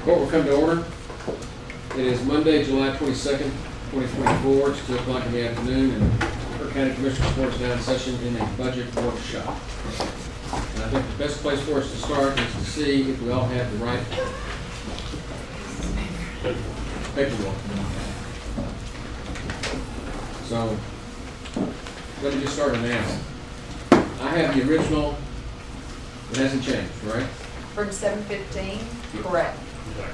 Court will come to order. It is Monday, July 22nd, 2024. It's 2 o'clock in the afternoon, and our County Commissioners Court is now in session in a budget workshop. And I think the best place for us to start is to see if we all have the right paperwork. So, let me just start now. I have the original. It hasn't changed, right? From 715, correct.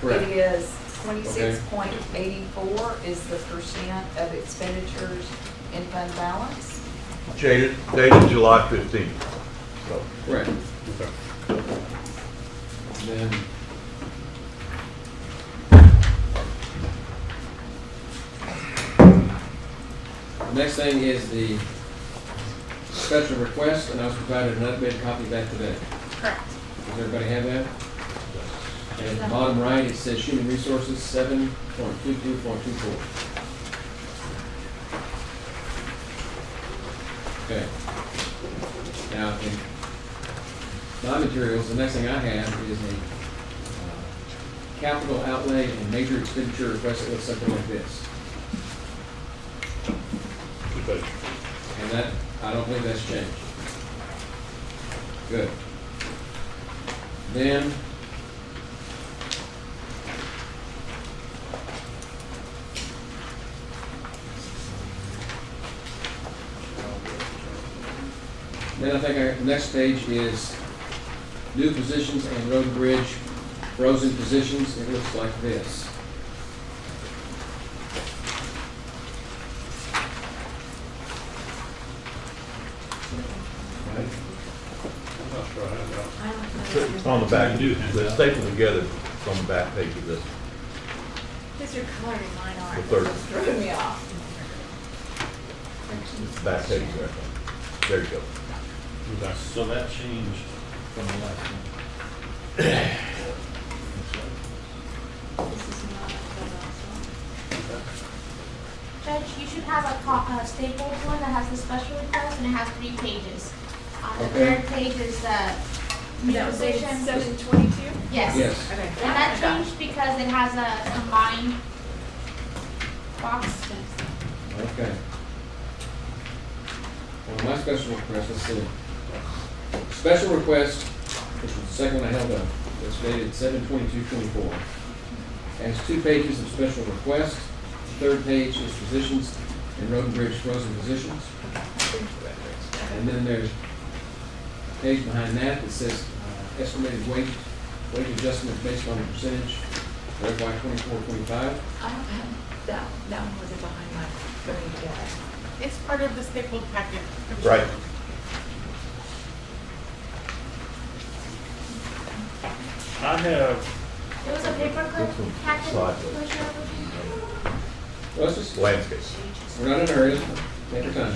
Correct. It is 26.84 is the percent of expenditures in fund balance. Dated July 15th. So, Correct. Then the next thing is the special request, and I was provided an updated copy of that today. Correct. Does everybody have that? And at the bottom right, it says human resources 7.22.24. Okay. Now, in my materials, the next thing I have is a capital outlay and major expenditure request that looks something like this. And that, I don't believe that's changed. Good. Then, I think our next page is new positions and road and bridge frozen positions. It looks like this. it's on the back. They're stapled together. It's on the back page of this. Because your color and mine The aren't. third, Threw me off. it's the back page there. There you go. So that changed from the last one. This is not the last one. Judge, you should have a stapled one that has the special request and it has 3 pages. On the Okay. 3rd page is the new That was dated position. 7/22? Yes. Yes. Okay. And that changed because it has a combined box. Okay. Well, my special request, let's see. Special request, which was the second one I held up, was dated 7/22/24. Has 2 pages of special request. The 3rd page is positions and road and bridge frozen positions. And then there's a page behind that that says estimated wage adjustment based on the percentage for FY 24-25. I don't have, that one wasn't behind my, let me get it. It's part of the stapled packet. Right. I have, It was a paperclip This one's packet. sideways. Well, let's just, Landscape. we're not in a hurry, take your time.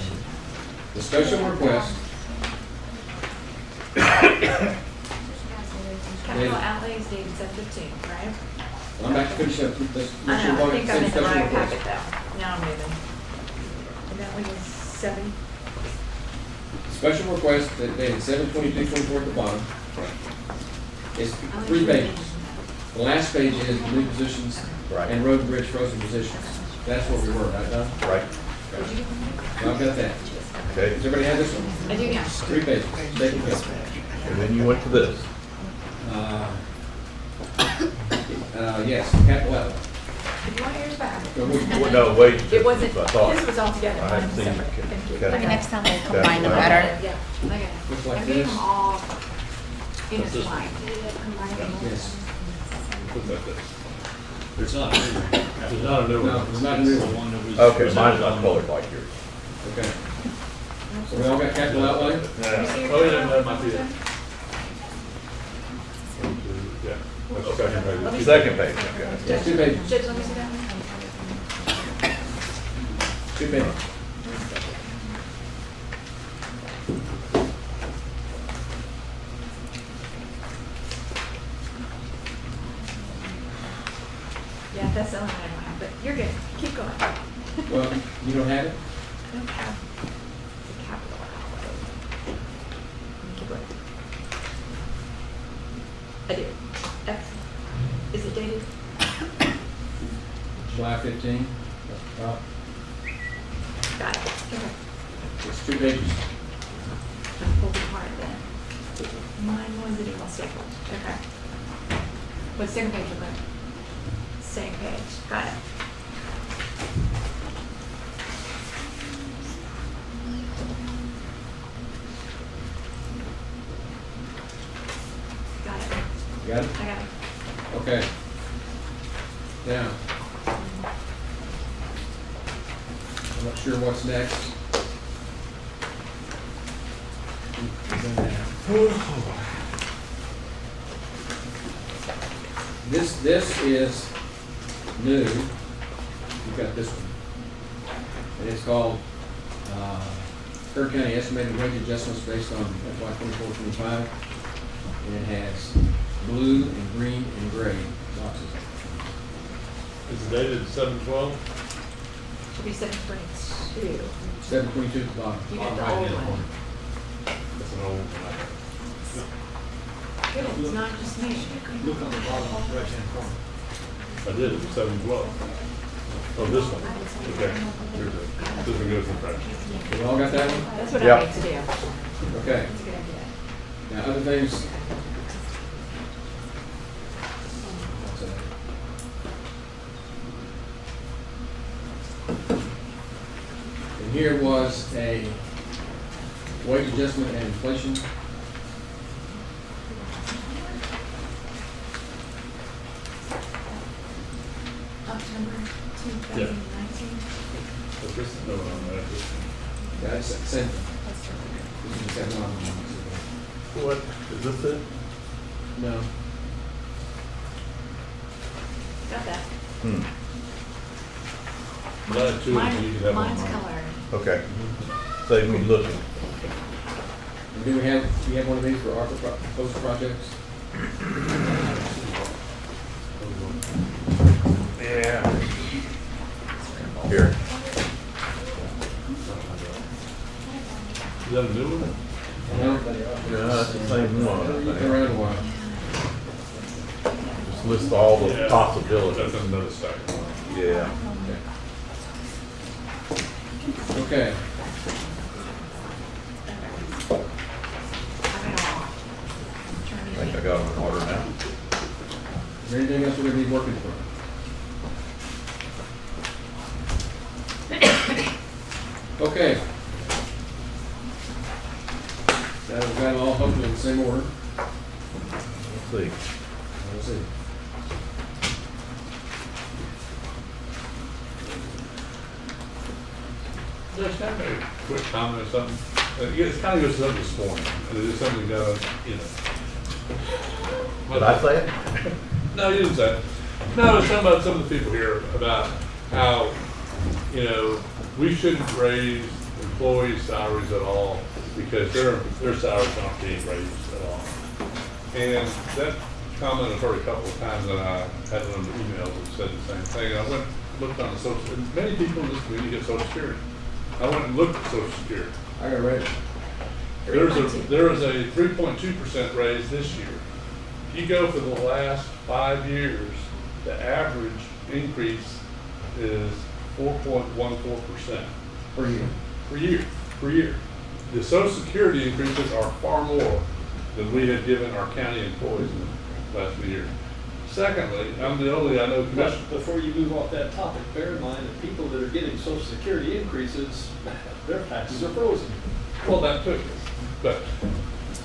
The special request, Capital outlays dated 715, right? I'm back to finish up, let's make I sure know, I we're think I'm same in the special right request. packet though. Now I'm moving. And that one is 7. Special request that dated 7/22/24 at the bottom is 3 pages. The last page is the new positions Right. and road and bridge frozen positions. That's where we were, right, Don? Right. So I've got that. Okay. Does everybody have this one? I do now. 3 pages. Take it. And then you went to this. Yes, capital outlay. If you want yours back. So we- Well, no, wait. It wasn't, I thought. this was all together. I hadn't Mine was seen separate. it. Thank you. Okay. Maybe next time we'll That's combine them fine. better. Yeah, I got it. Looks like I made this. them all in That's a this line. Yes. look at this. There's not a new one. There's not a new one. No, there's not a new The one. one that was Okay, presented mine's not on- colored like yours. Okay. So we all got capital outlay? Yeah. Oh, yeah, that might be it. Yeah. That's second page. Second page, okay. Yes, 2 pages. Judge, let me see that one. 2 pages. Yeah, that's the only one I don't have, but you're good. Keep going. Well, you don't have it? I don't have the capital outlay. Let me keep looking. I do. Excellent. Is it dated? July 15, that's the top. Got it. Okay. It's 2 pages. I pulled apart then. Mine wasn't even stapled. Okay. What's the second page look like? Same page. Got it. Got it. You got it? I got it. Okay. Now, I'm not sure what's next. This is new. You've got this one. And it's called Kerr County Estimated Wage Adjustments based on FY 24-25. And it has blue and green and gray boxes. Is it dated 7/12? Should be 722. 722 at the bottom. You got the old one. That's an old one. Good, it's not just me. Look on the bottom right-hand corner. I did, it was 7/12. Oh, this one. Okay, here's it. This one goes in front. You all got that one? That's what Yep. I need to do. Okay. That's a good idea. Now, other things. And here was a wage adjustment and inflation. October 2019. But this is no one, That's the same thing. This is the second one. What, is this it? No. Got that. That too, you could have Mine's one. colored. Okay. Save me looking. And do we have one of these for ARPA post projects? Yeah. Here. Is that a new one? No? Yeah, that's the same one, I Been think. around a while. Just list all the Yeah. possibilities. That's another stack. Yeah. Okay. I got it all. I think I got them in order now. Is there anything else we're gonna be working for? Okay. Now we've got it all hopefully in the same order. Let's see. Let's see. Just have a quick comment or something. It kind of goes up this morning, and it is something that, you know. Did I say it? No, you didn't say it. No, I was talking about some of the people here about how, you know, we shouldn't raise employees' salaries at all because their salaries aren't being raised at all. And that comment I've heard a couple of times, and I had it on the emails that said the same thing. And I went and looked on the social, and many people in this community get Social Security. I went and looked at Social Security. I got ready. There is a 3.2% raise this year. If you go for the last 5 years, the average increase is 4.14% For you. per year. The Social Security increases are far more than we have given our county employees in the last few years. Secondly, I'm the only, I know, commissioner. But before you move off that topic, bear in mind that people that are getting Social Security increases, their taxes are frozen. Well, that took us, but,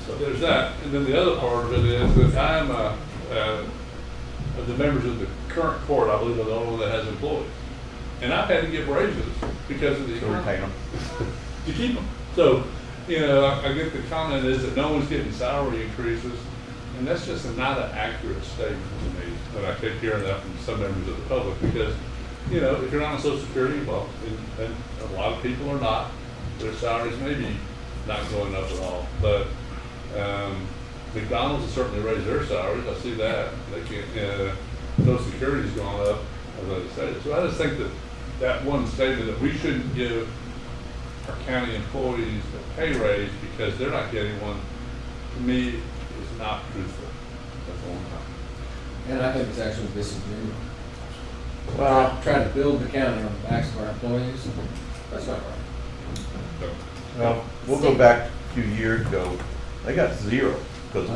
so there's that. And then the other part of it is that I'm, of the members of the current court, I believe I'm the only one that has employees. And I've had to give raises because of the So we pay economy. them. To keep them. So, you know, I get the comment is that no one's getting salary increases, and that's just not an accurate statement to me. But I keep hearing that from some members of the public because, you know, if you're not on Social Security, well, and a lot of people are not, their salaries may be not going up at all. But McDonald's has certainly raised their salaries. I see that. They can't, Social Security's gone up, as I said. So I just think that that one statement that we shouldn't give our county employees a pay raise because they're not getting one, to me, is not truthful. That's all I'm talking. And I think it's actually disingenuous. Well- try to build the county on the backs of our employees. That's not right. Well, we'll go back a few years ago, they got zero, because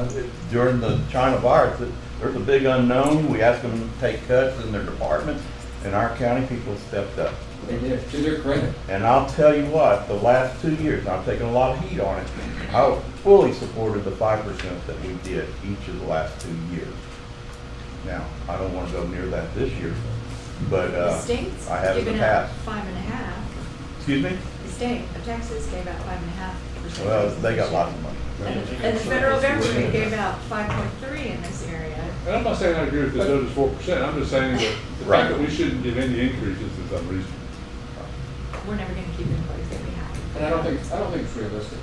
during the China virus, there's a big unknown, we asked them to take cuts in their departments, and our county people stepped up. They did, to their credit. And I'll tell you what, the last 2 years, and I've taken a lot of heat on it, I fully supported the 5% that we did each of the last 2 years. Now, I don't wanna go near that this year, but, The state's I have in the given out past. 5.5. Excuse me? The state of Texas gave out 5.5%. Well, they got lots of money. And the federal government gave out 5.3 in this area. And I'm not saying I agree with the notice 4%, I'm just saying that the Right. fact that we shouldn't give any increases is unreasonable. We're never gonna keep employees that we have. And I don't think it's realistic.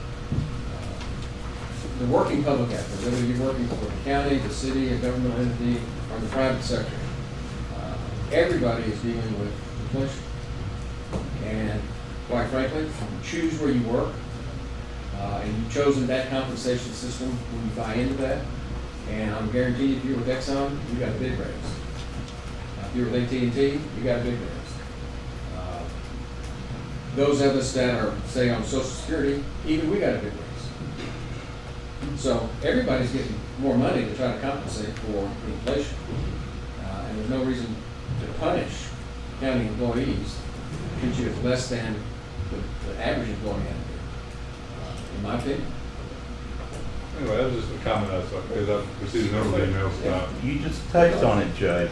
The working public actor, whether you're working for the county, the city, a governmental entity, or the private sector, everybody is dealing with inflation. And quite frankly, you choose where you work, and you've chosen that compensation system when you buy into that. And I'm guaranteed if you're with Exxon, you got a big raise. If you're with AT&T, you got a big raise. Those of us that are, say, on Social Security, even we got a big raise. So everybody's getting more money to try to compensate for inflation. And there's no reason to punish county employees, treat you as less than the average employee out there, in my opinion. Anyway, that was just a comment I saw, because I've received a number of emails about. You just touched on it, Judge.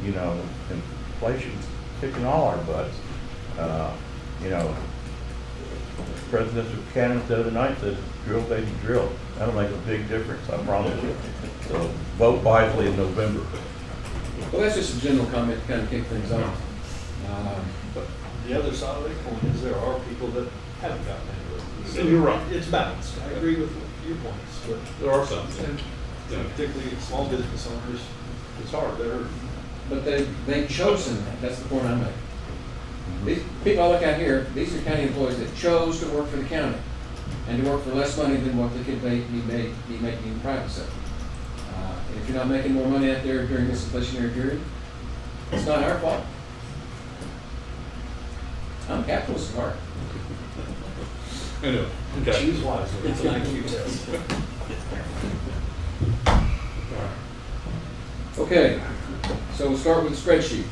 You know, inflation's kicking all our butts. You know, the President of Canada the other night said, drill, baby, drill. That'll make a big difference, I promise you. So vote wisely in November. Well, that's just a general comment to kind of kick things off. But the other side of the coin is there are people that haven't gotten any. And you're right. It's balanced. I agree with your points, but There are some. particularly small business owners, it's hard. But they've chosen that. That's the point I'm making. These people I look at here, these are county employees that chose to work for the county and to work for less money than what they could be making in the private sector. And if you're not making more money out there during this inflationary period, it's not our fault. I'm a capitalist at heart. Anyway, okay. Choose wisely. It's an IQ test. Okay, so we'll start with the spreadsheet.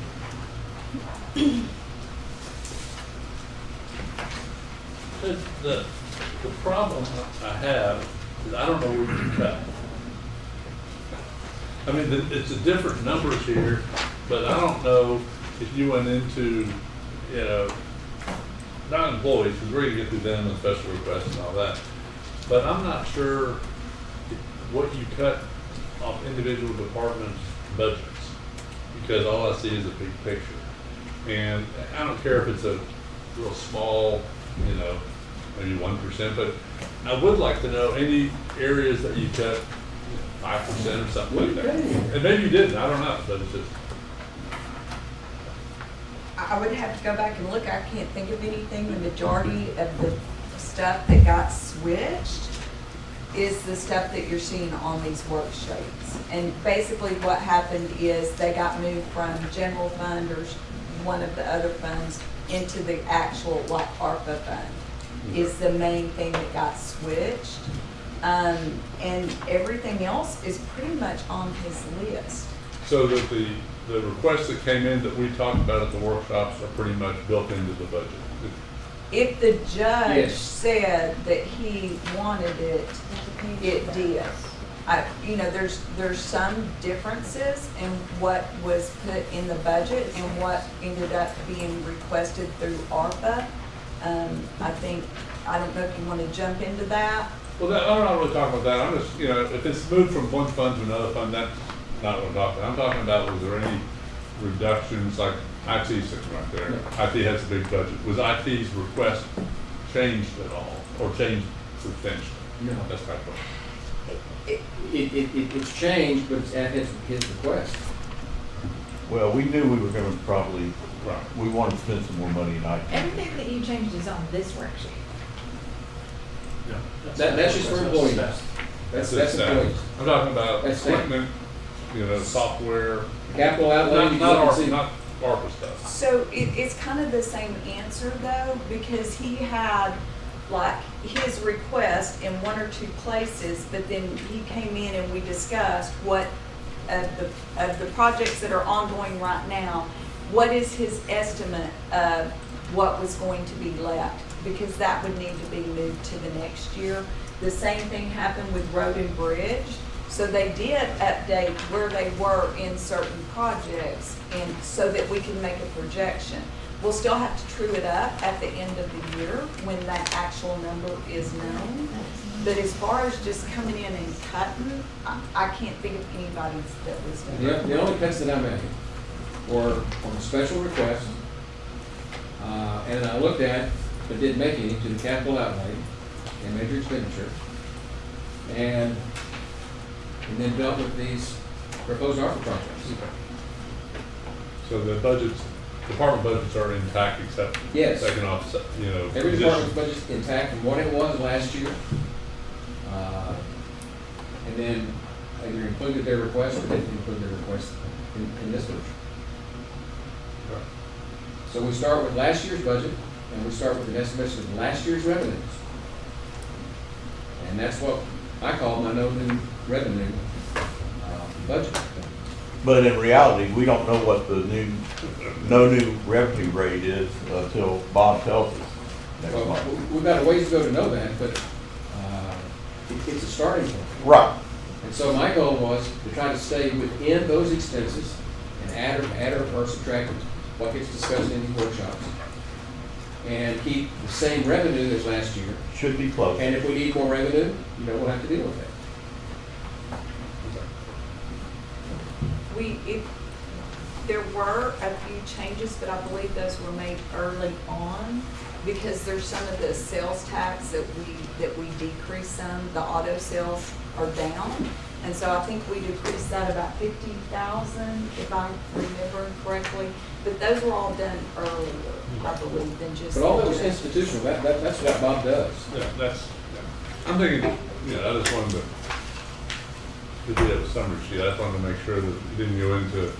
The problem I have is I don't know where you cut. I mean, it's a different numbers here, but I don't know if you went into, you know, not employees, because we're gonna get through them and special requests and all that. But I'm not sure what you cut off individual departments' budgets, because all I see is a big picture. And I don't care if it's a real small, you know, maybe 1%, but I would like to know any areas that you cut 5% or something like that. And maybe you didn't, I don't know, but it's just. I would have to go back and look. I can't think of anything. The majority of the stuff that got switched is the stuff that you're seeing on these worksheets. And basically what happened is they got moved from general fund or one of the other funds into the actual like ARPA fund is the main thing that got switched. And everything else is pretty much on his list. So that the requests that came in that we talked about at the workshops are pretty much built into the budget. If the judge Yes. said that he wanted it, it did. You know, there's some differences in what was put in the budget and what ended up being requested through ARPA. I don't know if you want to jump into that. Well, I'm not really talking about that, I'm just, you know, if it's moved from one fund to another fund, that's not what I'm talking about. I'm talking about, was there any reductions, like IT sitting right there? IT has a big budget. Was IT's request changed at all, or changed substantially? No. That's my question. It's changed, but it's at his request. Well, we knew we were gonna probably, Right. we wanted to spend some more money in IT. Everything that you changed is on this worksheet. That's just for employees. That's employees. I'm talking about That's staff. equipment, you know, software. Capital outlay, you Not can see. not ARPA stuff. So it's kind of the same answer though, because he had like his request in one or two places, but then he came in and we discussed what of the projects that are ongoing right now, what is his estimate of what was going to be left? Because that would need to be moved to the next year. The same thing happened with Road and Bridge. So they did update where they were in certain projects and so that we can make a projection. We'll still have to true it up at the end of the year when that actual number is known. But as far as just coming in and cutting, I can't think of anybody that was doing. The only cuts that I made were on the special request, and I looked at, but didn't make any, to the capital outlay and major expenditure, and then dealt with these proposed ARPA projects. So the budgets, department budgets are intact except Yes. second off, Every position. department's budget's intact from what it was last year. And then either included their request or didn't include their request in this version. Right. So we start with last year's budget, and we start with an estimation of last year's revenues. And that's what I call my no new revenue budget. But in reality, we don't know what the no new revenue rate is until Bob tells us next Well, month. we've got a ways to go to know that, but it's a starting point. Right. And so my goal was to try to stay within those expenses and add or subtract what gets discussed in these workshops, and keep the same revenue as last year. Should be close. And if we need more revenue, we'll have to deal with that. There were a few changes, but I believe those were made early on because there's some of the sales tax that we decreased some. The auto sales are down. And so I think we decreased that about 50,000, if I'm remembering correctly. But those were all done earlier, I believe, than just. But all that was institutional, that's what Bob does. Yeah, I'm thinking, I just wanted to do that summary sheet. I just wanted to make sure that you didn't go into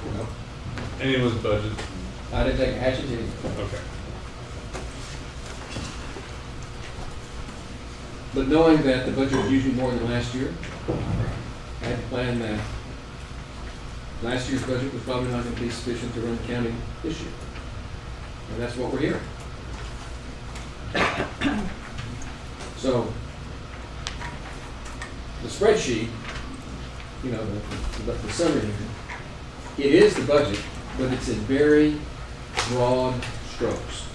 anyone's budget. I didn't take a hatchet to him. Okay. But knowing that the budget was usually more than last year, I had to plan that last year's budget was probably not going to be sufficient to run the county this year. And that's what we're hearing. So, the spreadsheet, the summary here, it is the budget, but it's in very broad strokes.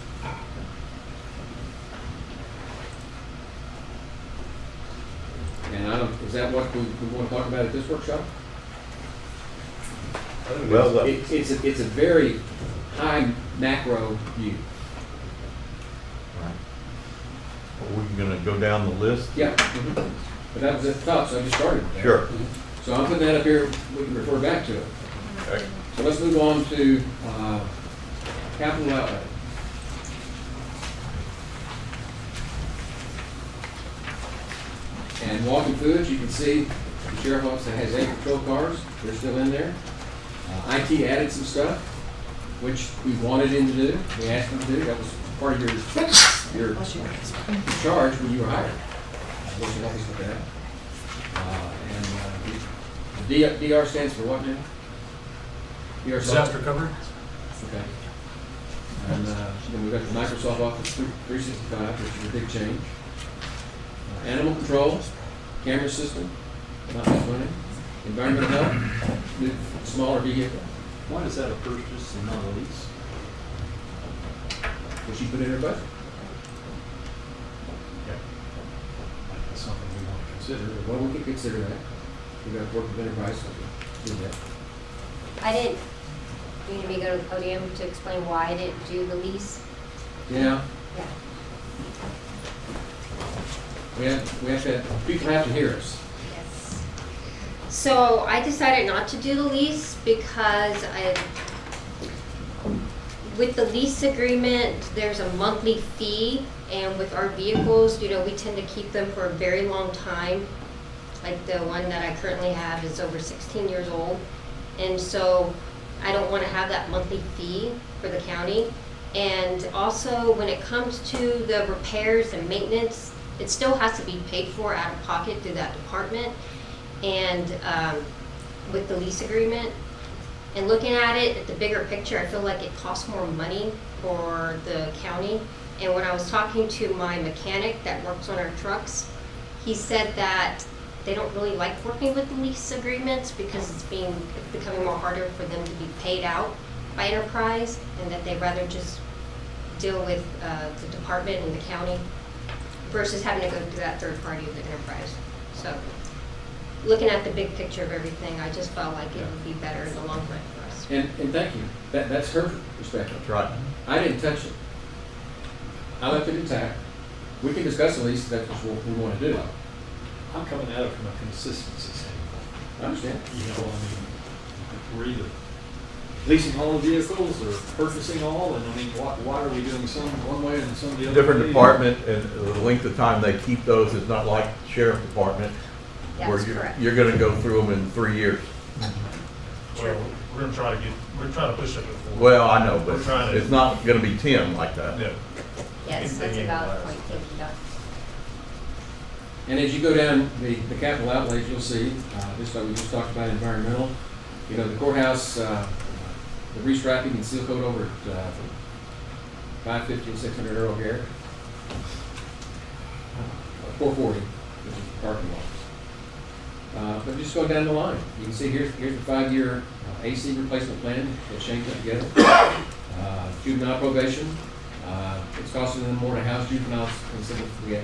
And is that what we want to talk about at this workshop? Well, It's a very high macro view. Are we gonna go down the list? Yeah. But that was at the top, so I just started with that. Sure. So I'm putting that up here, we can refer back to it. Okay. So let's move on to capital outlay. And walking foods, you can see the sheriff's office that has 8 patrol cars, they're still in there. IT added some stuff, which we wanted him to do, we asked him to do, that was part of your charge when you were hired. What's your office with that? And DR stands for what now? DR Disaster recovery? Okay. And then we've got the Microsoft Office 365, which is a big change. Animal control, camera system, not that money. Environmental health, new, smaller vehicle, Why is that a purchase and not a lease? which you put in her budget. That's something we want to consider. Well, we can consider that. We've got to work with enterprise to do that. I didn't, you need me to go to the podium to explain why I didn't do the lease? Yeah, Yeah. we have to, people have to hear us. Yes. So I decided not to do the lease because with the lease agreement, there's a monthly fee, and with our vehicles, we tend to keep them for a very long time. Like the one that I currently have is over 16 years old. And so I don't want to have that monthly fee for the county. And also, when it comes to the repairs and maintenance, it still has to be paid for out of pocket through that department. And with the lease agreement, and looking at it, at the bigger picture, I feel like it costs more money for the county. And when I was talking to my mechanic that works on our trucks, he said that they don't really like working with lease agreements because it's becoming more harder for them to be paid out by enterprise, and that they'd rather just deal with the department and the county versus having to go through that third party of the enterprise. So, looking at the big picture of everything, I just felt like it would be better in the long run for us. And thank you. That's her perspective. That's right. I didn't touch it. I left it intact. We can discuss the lease, that's what we want to do. I'm coming at it from a consistency standpoint. I understand. You know, I mean, we're either leasing all the vehicles or purchasing all, and I mean, why are we doing some one way and some the other? Different way? department, and the length of time they keep those is not like sheriff department, where That's correct. you're gonna go through them in 3 years. Well, we're trying to push it before. Well, I know, We're but trying to- it's not gonna be 10 like that. Yeah. Yes, that's a valid point. Thank you, Doc. And as you go down the capital outlays, you'll see, just like we just talked about environmental, you know, the courthouse, the restriping and seal coat over at 550 and 600 Earl Garrett. 440, which is the parking lot. But just go down the line. You can see here's the 5-year AC replacement plan that Shane put together. Juvenile probation. It's costing them more to house juveniles than civil forget.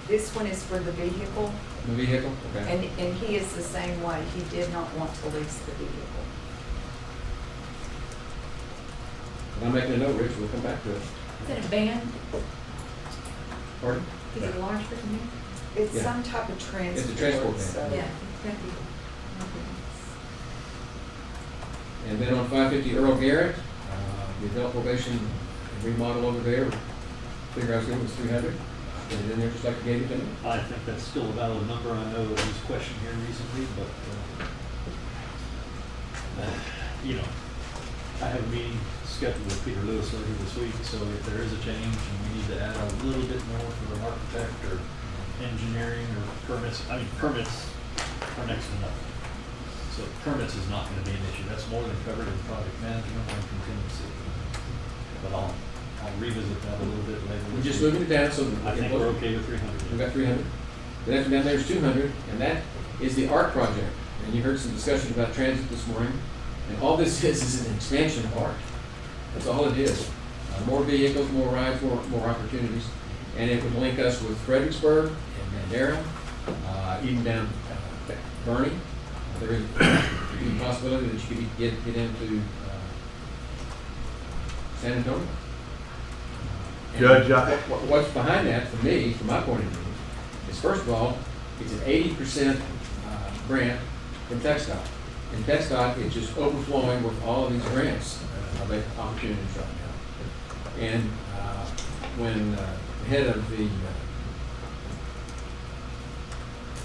This one is for the vehicle, The vehicle, okay. and he is the same way. He did not want to lease the vehicle. And I'm making a note, Rich, we'll come back to it. Is it a van? Pardon? Is it a large freaking van? It's Yeah. some type of transport. It's a transport van. so- Yeah, it's gotta be. And then on 550 Earl Garrett, the adult probation remodel over there, figure I was getting was 300. Put it in there just like you gave it to me. I think that's still a valid number. I know it was questioned here recently, but, you know, I have a meeting scheduled with Peter Lewis later this week, so if there is a change and we need to add a little bit more for an architect or engineering or permits, I mean, permits are next to nothing. So permits is not gonna be an issue. That's more than covered in project management and contingency. But I'll revisit that a little bit later. We're this just week. moving it down so that. I think we're okay with 300. We've got 300. The next one down there is 200, and that is the ARC project. And you heard some discussion about transit this morning. And all this is an expansion of ARC. That's all it is. More vehicles, more rides, more opportunities. And it would link us with Fredericksburg and Bandera, even down Bernie. There is a possibility that you could get into San Antonio. And Judge, what's behind that, for me, from my point of view, is first of all, it's an 80% grant from TxDOT. And TxDOT is just overflowing with all of these grants, opportunities right now. And when the head of the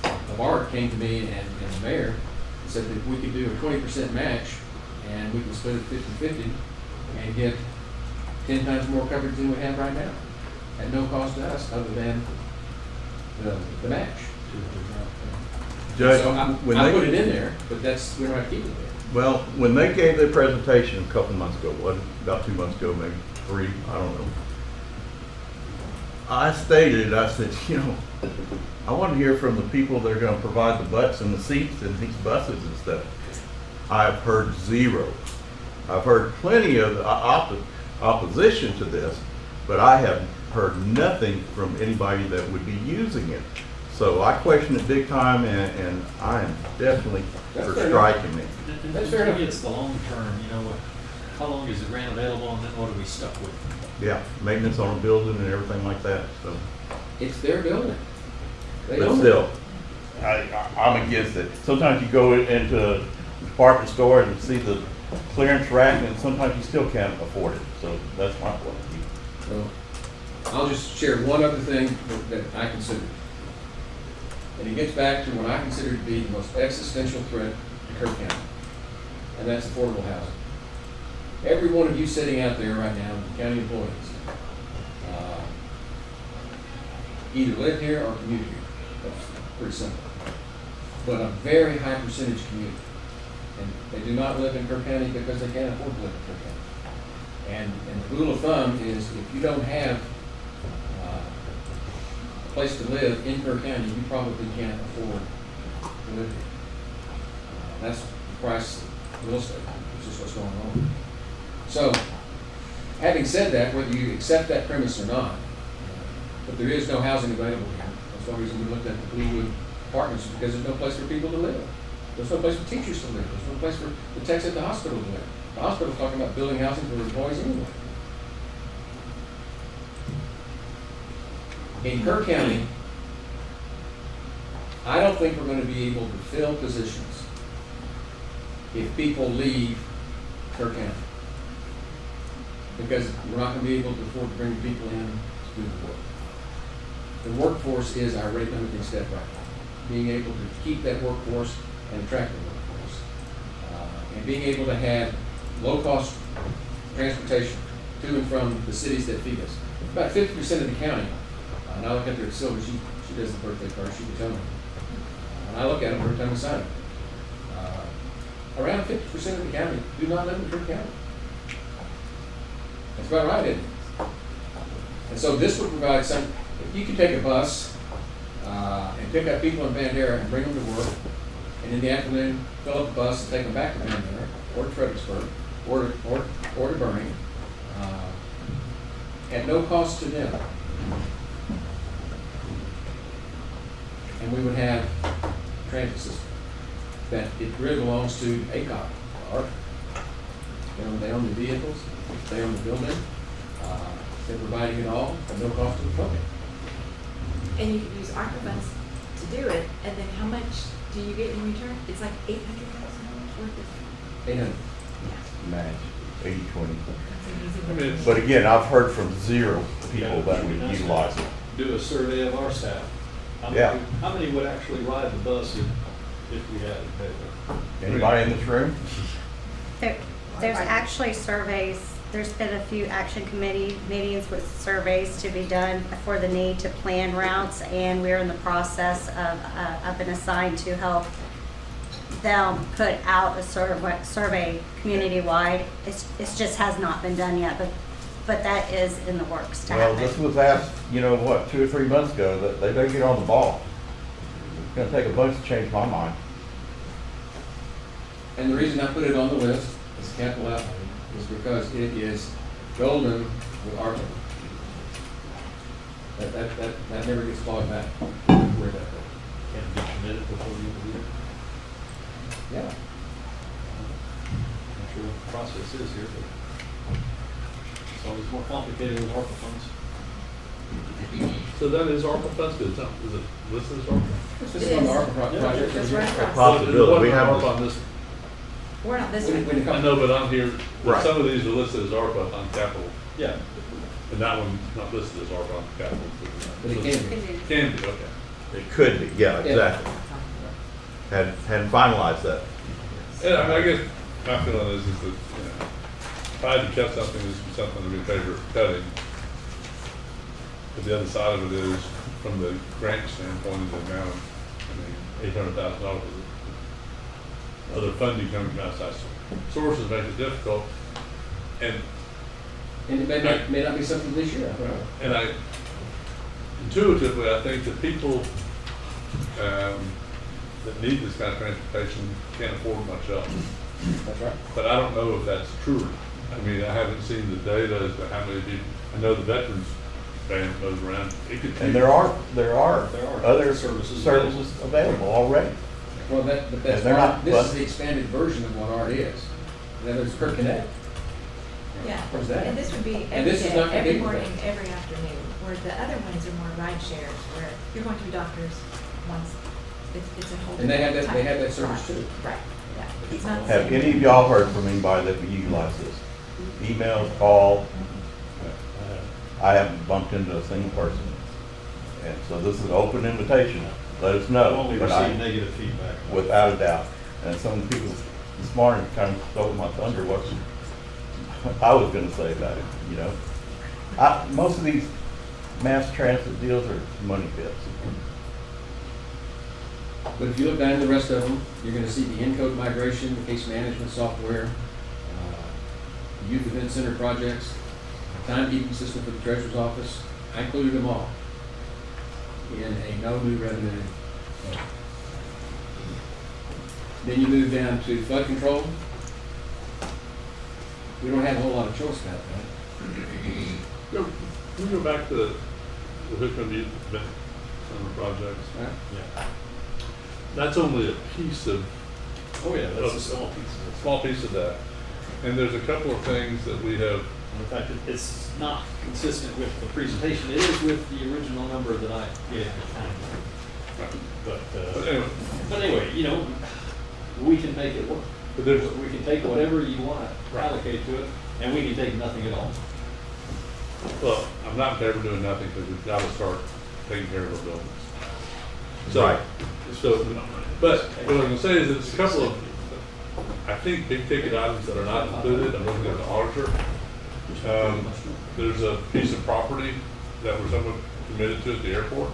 of ARC came to me and the mayor said that we could do a 20% match and we can split it 50-50 and get 10 times more coverage than we have right now, at no cost to us other than the match. Judge, So when I they- put it in there, but that's, we don't have to keep it there. Well, when they gave their presentation a couple months ago, what, about 2 months ago, maybe 3, I don't know. I stated, I said, you know, I want to hear from the people that are going to provide the butts and the seats in these buses and stuff. I've heard zero. I've heard plenty of opposition to this, but I have heard nothing from anybody that would be using it. So I question it big time, and I am definitely That's for fair enough. striking it. And That's to fair me, enough. it's the long term, you know, how long is the grant available and then what are we stuck with? Yeah, maintenance on a building and everything like that, so. It's their building. They But own it. still, I'm against it. Sometimes you go into a department store and see the clearance rack, and sometimes you still can't afford it. So that's my point of view. So I'll just share one other thing that I consider. And it gets back to what I consider to be the most existential threat to Kirk County. and that's affordable housing. Every one of you sitting out there right now, county employees, either live here or commute here. That's pretty simple. But a very high percentage commute. And they do not live in Kirk County because they can't afford to live in Kirk County. And the rule of thumb is if you don't have a place to live in Kirk County, you probably can't afford to live here. That's the price of real estate. It's just what's going on. So, having said that, whether you accept that premise or not, but there is no housing available here. That's one reason we looked at the Bluewood apartments, because there's no place for people to live. There's no place for teachers to live. There's no place for the techs at the hospital to live. The hospital's talking about building housing for employees anyway. In Kirk County, I don't think we're going to be able to fill positions if people leave Kirk County. Because we're not going to be able to afford to bring people in to do the work. The workforce is our rate limiting step right now. Being able to keep that workforce and attract the workforce. And being able to have low-cost transportation to and from the cities that feed us. About 50% of the county, and I look at there at Silver, she does the birthday card, she can tell me. And I look at them every time I sign them. Around 50% of the county do not live in Kirk County. That's about right, isn't it? And so this would provide some, if you could take a bus and pick up people in Bandera and bring them to work, and in the afternoon fill up the bus and take them back to Bandera, or to Fredericksburg, or to Birmingham, at no cost to them. And we would have a transit system that it really belongs to ACOG. Or, they own the vehicles, they own the building, they're providing it all at no cost to the public. And you can use ARPA funds to do it, and then how much do you get in return? It's like $800,000 worth of. 800. Match, 80-20. I mean, it's- But again, I've heard from zero people that would utilize it. Do a survey of our staff. Yeah. How many would actually ride the bus if we had it paid? Anybody in this room? There's actually surveys, there's been a few action committee meetings with surveys to be done for the need to plan routes, and we're in the process of been assigned to help them put out a survey community-wide. It just has not been done yet, but that is in the works to Well, happen. this was asked, 2 or 3 months ago, that they better get on the ball. It's gonna take a bunch to change my mind. And the reason I put it on the list as capital outlay is because it is golden with ARPA. That never gets clawed back. Don't worry about that. Can it be committed before the end of the year? Yeah. Not sure what the process is here, but it's always more complicated with ARPA funds. So that is ARPA funds, is it listed as ARPA? This is on the ARPA project. That's right. Possibility. We have ARPA this- on this. We're not this When one. it I comes- know, but on here, Right. some of these are listed as ARPA on capital, Yeah. and that one's not listed as ARPA on capital. But it can be. Can be, okay. It could be, yeah, exactly. Hadn't finalized that. Yeah, I mean, I guess my feeling is that, if I had to cut something, this would be something to be in favor of cutting. But the other side of it is, from the grant standpoint, the amount of, $800,000. Other funding coming from outside sources makes it difficult. And And it may not be something this year, I don't know. And intuitively, I think that people that need this kind of transportation can't afford much else. That's right. But I don't know if that's true. I mean, I haven't seen the data as to how many people, I know the veterans band goes around. It could And be- there are other services available already. Well, but that's And they're not- this is the expanded version of what ART is. And then there's Kirk Connect. Yeah. Where's that? And this would be And every this is day, not every big morning, thing. every afternoon, where the other ones are more ride shares, where you're going to a doctor's once, it's a whole. And they have that- different they have that type. service too. Right, yeah. It's not the Have same. any of y'all heard from anybody that would utilize this? Emails, call? I haven't bumped into a single person. And so this is an open invitation. Let us I've know. only But received negative feedback. without a doubt. And some people this morning kind of stole my thunder, what I was gonna say about it, you know? Most of these mass transit deals are money pits. But if you look down the rest of them, you're gonna see the Encode migration, the case management software, youth event center projects, timekeeping system for the treasurer's office. I included them all in a no new revenue. Then you move down to flood control. We don't have a whole lot of choice about that. Can we go back to the Hickman Youth Event Center projects? Right? Yeah. That's only a piece of, Oh, yeah, that's a small piece of it. small piece of that. And there's a couple of things that we have, In fact, it's not consistent with the presentation. It is with the original number that I gave. but But anyway, anyway, you know, we can make it work. but there's, We can take whatever you want to Right. allocate to it, and we can take nothing at all. well, I'm not in favor of doing nothing because we've got to start taking care of our buildings. So, Right. so, but what I'm gonna say is it's a couple of, I think, big ticket items that are not included. I'm looking at the auditor. There's a piece of property that we're somewhat committed to at the airport.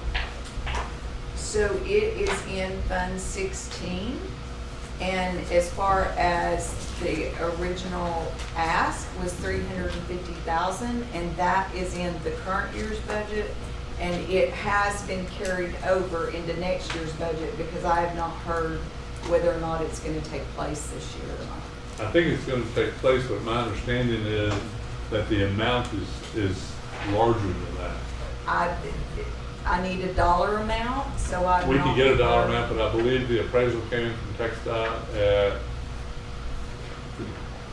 So it is in Fund 16, and as far as the original ask was 350,000, and that is in the current year's budget, and it has been carried over into next year's budget because I have not heard whether or not it's gonna take place this year or not. I think it's gonna take place, but my understanding is that the amount is larger than that. I need a dollar amount, so I. We can get a dollar amount, but I believe the appraisal came from TxDOT at,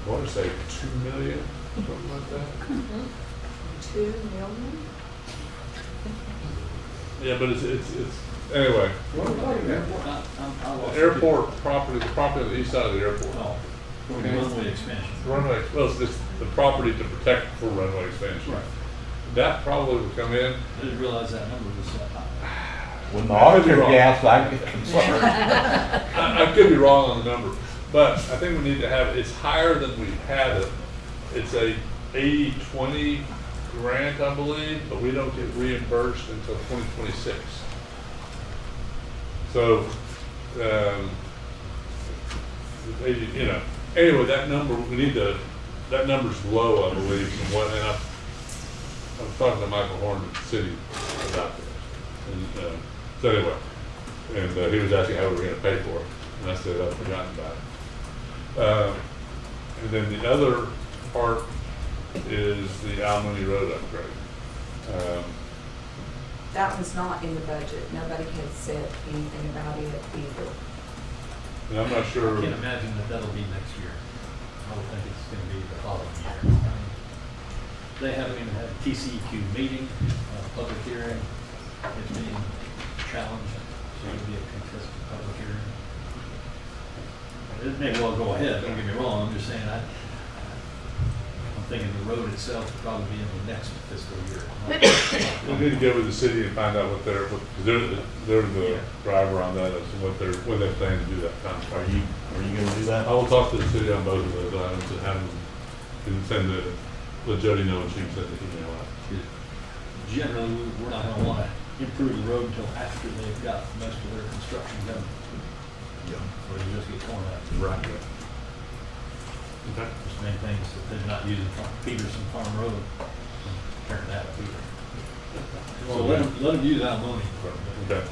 I want to say 2 million, something like that. 2 million? Yeah, but it's, anyway, What are we talking about? the airport property, the property on the east side of the airport. Oh, Okay. runway expansion. Runway, well, it's just the property to protect for runway expansion. Right. That probably would come in. I didn't realize that number was that high. When the I could be auditor wrong. gasps, I get concerned. I could be wrong on the number, but I think we need to have, it's higher than we had it. It's a 80-20 grant, I believe, but we don't get reimbursed until 2026. So, you know, anyway, that number, we need to, that number's low, I believe, from what, and I was talking to Michael Horn at the city about this. And, so anyway, and he was asking how we were gonna pay for it, and I said, I've forgotten about it. And then the other part is the Almoni Road upgrade. That one's not in the budget. Nobody has said anything about it either. And I'm not sure. I can't imagine that that'll be next year. I would think it's gonna be the following year. I mean, they haven't even had a TCEQ meeting, public hearing. It's being challenged, so it'll be a contested public hearing. It may well go ahead, don't get me wrong, I'm just saying, I'm thinking the road itself will probably be in the next fiscal year. We need to go with the city and find out what they're, because they're the driver on that, as to what they plan to do that time. Are you gonna do that? I will talk to the city on both of those items and have them, and send the, let Jody know and she can send the email out. Generally, we're not gonna wanna improve the road until after they've got most of their construction done. Yeah. Or you just get torn up. Right. Okay. Just main thing is that they're not using Peterson Farm Road, tearing that up either. So let them use Almoni. Okay.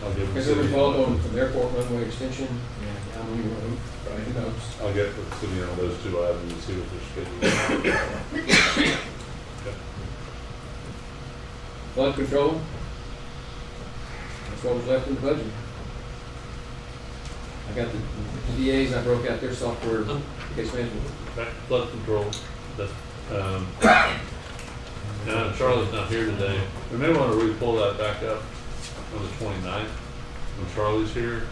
I'll give the Because it was city, all going from the airport runway extension and Almoni Road, right, who knows? I'll get with the city on those two items and see what their schedule is. Okay. Flood control. That's what was left in the budget. I got the DAs, I broke out their software, case management. Okay, flood control, that's, now Charlie's not here today. We may want to re-pull that back up on the 29th when Charlie's here,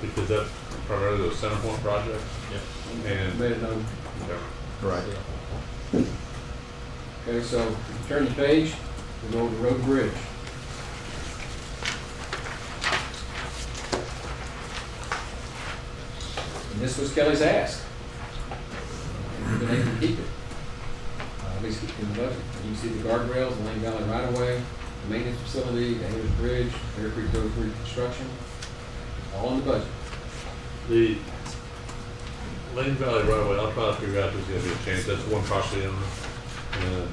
because that's primarily those center point projects. Yep. And, Made it known. okay. Right. Okay, so turn the page, we go to road and bridge. And this was Kelly's ask. And we've been able to keep it. At least keep it in the budget. You can see the guardrails, the Lane Valley right of way, the maintenance facility, the Ayers Bridge, Bear Creek Road reconstruction, all in the budget. The Lane Valley right away, I'll try to figure out if there's gonna be a change. That's one property owner. And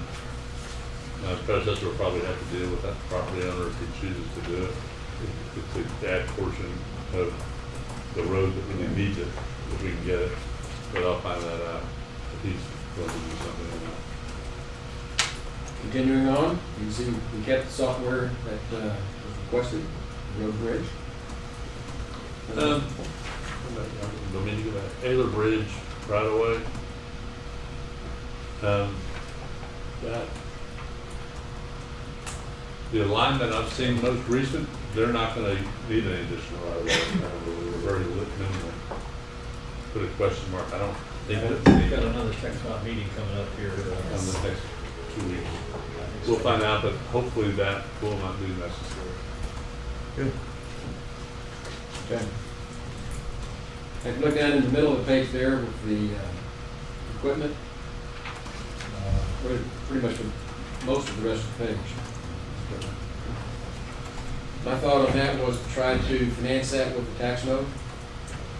my predecessor will probably have to deal with that property owner if he chooses to do it. It's that portion of the road that really needs it, if we can get it. But I'll find that out if he's going to do something or not. Continuing on, you can see we kept the software that was requested, Road Bridge. Don't mean to go back. Ayler Bridge right away. That the alignment I've seen most recent, they're not going to need any additional right away. We're very minimal. Put a question mark. I don't think that We've got another TechStop meeting coming up here. on the next 2 weeks. We'll find out, but hopefully that will not be necessary. Good. Okay. If you look down in the middle of the page there with the equipment, pretty much for most of the rest of the page. My thought on that was to try to finance that with the tax note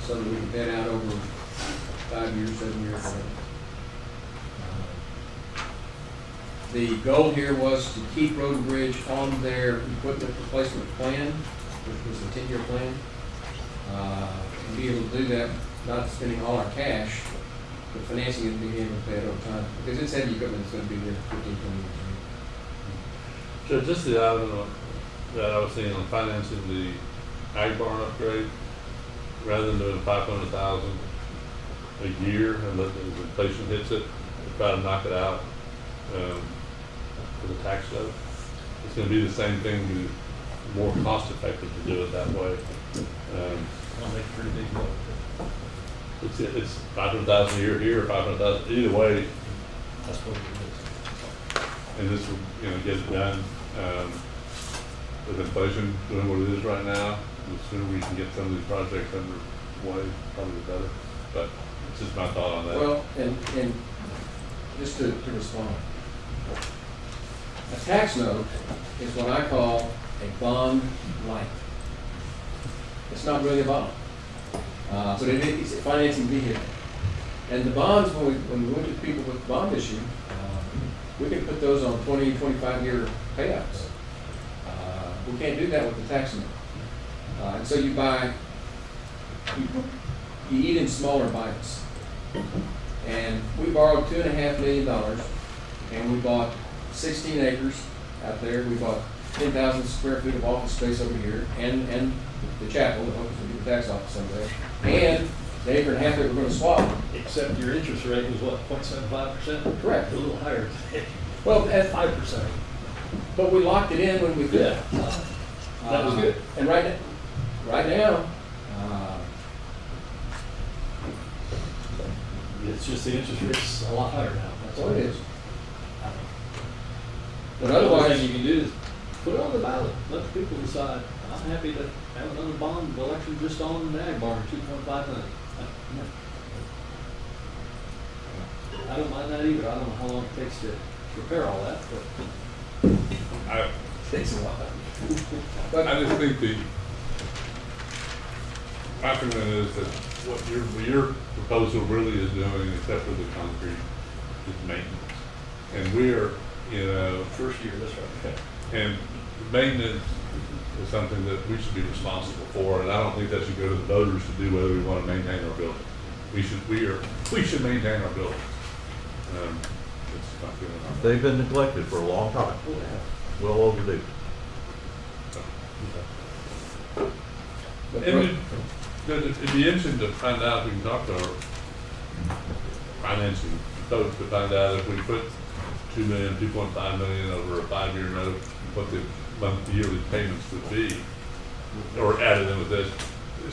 so that we can pay it out over 5 years, 7 years. The goal here was to keep Road and Bridge on their equipment replacement plan, which was a 10-year plan. And be able to do that, not spending all our cash, but financing it and being able to pay it over time. Because it's heavy equipment that's going to be there 15, 20 years. So just the item that I was seeing on financing the ag barn upgrade, rather than doing 500,000 a year and let the inflation hits it, try to knock it out for the tax note. It's going to be the same thing, more cost effective to do it that way. I'll make a pretty big goal. It's 500,000 a year here, 500,000 either way, That's what it is. and this will get it done. With inflation doing what it is right now, the sooner we can get some of these projects underway, probably the better. But it's just my thought on that. Well, and just to respond, a tax note is what I call a bond light. It's not really a bond, but it's a financing vehicle. And the bonds, when we went to people with bond issue, we can put those on 20, 25-year payouts. We can't do that with the tax note. And so you eat in smaller bites. And we borrowed $2.5 million, and we bought 16 acres out there. We bought 10,000 square feet of office space over here, and the chapel, that hopefully will be the tax office someday, and the acre and a half that we're going to swap. Except your interest rate was what, 0.75%? Correct. A little higher today. Well, at 5%. but we locked it in when we could. Yeah. That was good. And right now, It's just the interest rate's a lot higher now. that's what it is. But The other otherwise, thing you can do is put it on the ballot, let the people decide. I'm happy to have another bond election just on the ag barn, 2.5 million. I don't mind that either. I don't know how long it takes to repair all that, but I takes a while. I just think my opinion is that what your proposal really is doing, except for the concrete, is maintenance. And we're, first year, that's right. and maintenance is something that we should be responsible for, and I don't think that should go to the voters to do whether we want to maintain our building. We should maintain our buildings. It's my feeling on that. They've been neglected for a long time, well overdue. And it'd be interesting to find out, we can talk to our financing folks to find out if we put 2 million, 2.5 million over a 5-year note, what the yearly payments would be, or added in with this,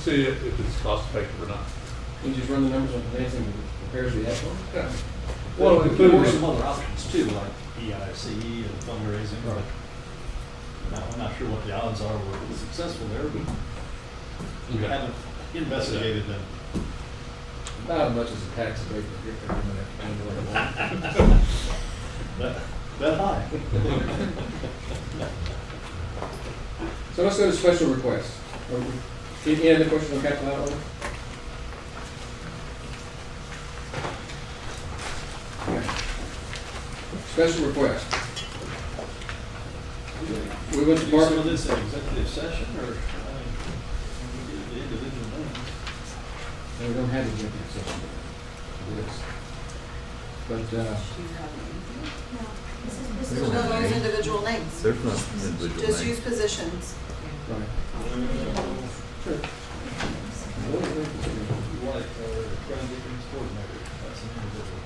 see if it's cost effective or not. You just run the numbers on financing and repairs the asphalt. Yeah. Well, Well, there were including some other options too, like EIC and fundraising. Right. Now, I'm not sure what the odds are we're successful there, but we haven't investigated them. About as much as a tax rate that you're going to have That high. So let's go to special requests. Any other questions on capital outlay? Okay. Special request. We went to Do some of department, this in executive session, or, we do the individual names? no, we don't have executive session. Yes. But, No, this is We don't No, have those names. individual names. There's no individual Just name. use positions. right. Sure. Like, groundbreaking coordinator, that's an individual.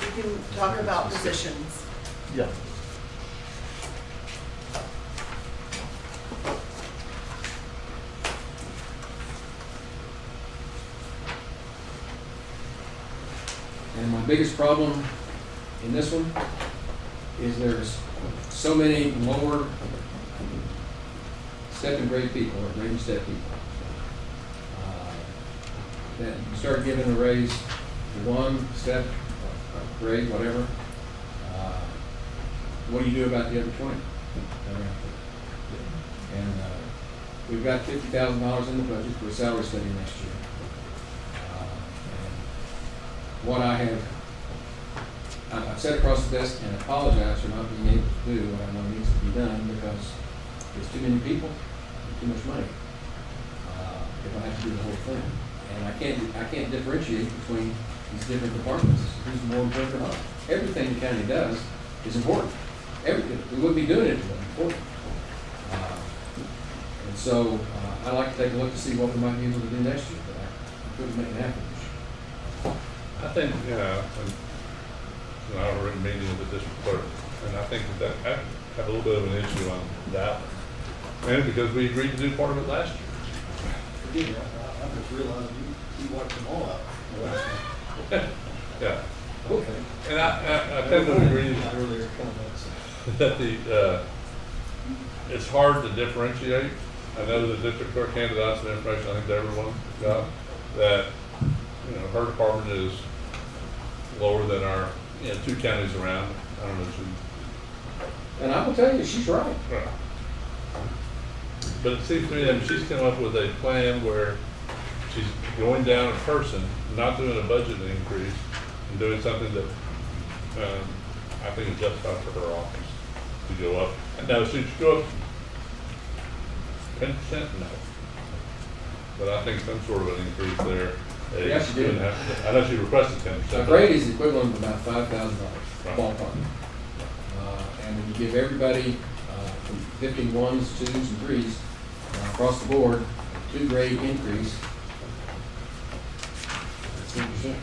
You can talk about positions. Yeah. And my biggest problem in this one is there's so many lower step and grade people, or grade and step people, that you start giving a raise to one step, grade, whatever. What do you do about the other 20? And we've got $50,000 in the budget for a salary study next year. And what I've sat across the desk and apologized for not being able to do what I know needs to be done because there's too many people, and too much money. If I have to do the whole thing, and I can't differentiate between these different departments. Who's more important than others? Everything the county does is important. Everything. We wouldn't be doing it if it wasn't important. And so I'd like to take a look to see what we might be able to do next year, but I couldn't make it happen this year. I think, I have a written meeting with the district clerk, and I think that I have a little bit of an issue on that. And because we agreed to do part of it last year. Forgive me, I just realized you wiped them all out. Yeah. Okay. And I tend to agree Earlier comments. that it's hard to differentiate. I know the district clerk handed out some information, I think to everyone, that, her department is lower than our, two counties around. I don't know, And I will tell you, she's right. Right. But it seems to me that she's come up with a plan where she's going down in person, not doing a budget increase, and doing something that I think is justified for her office to go up. And now, should she go up 10%? No. But I think some sort of an increase there. Yeah, she did. I know she requested 10%. A grade is equivalent of about $5,000 Right. ballpark. And when you give everybody from 50 ones, 2s, and 3s across the board, 2-grade increase, that's 10%.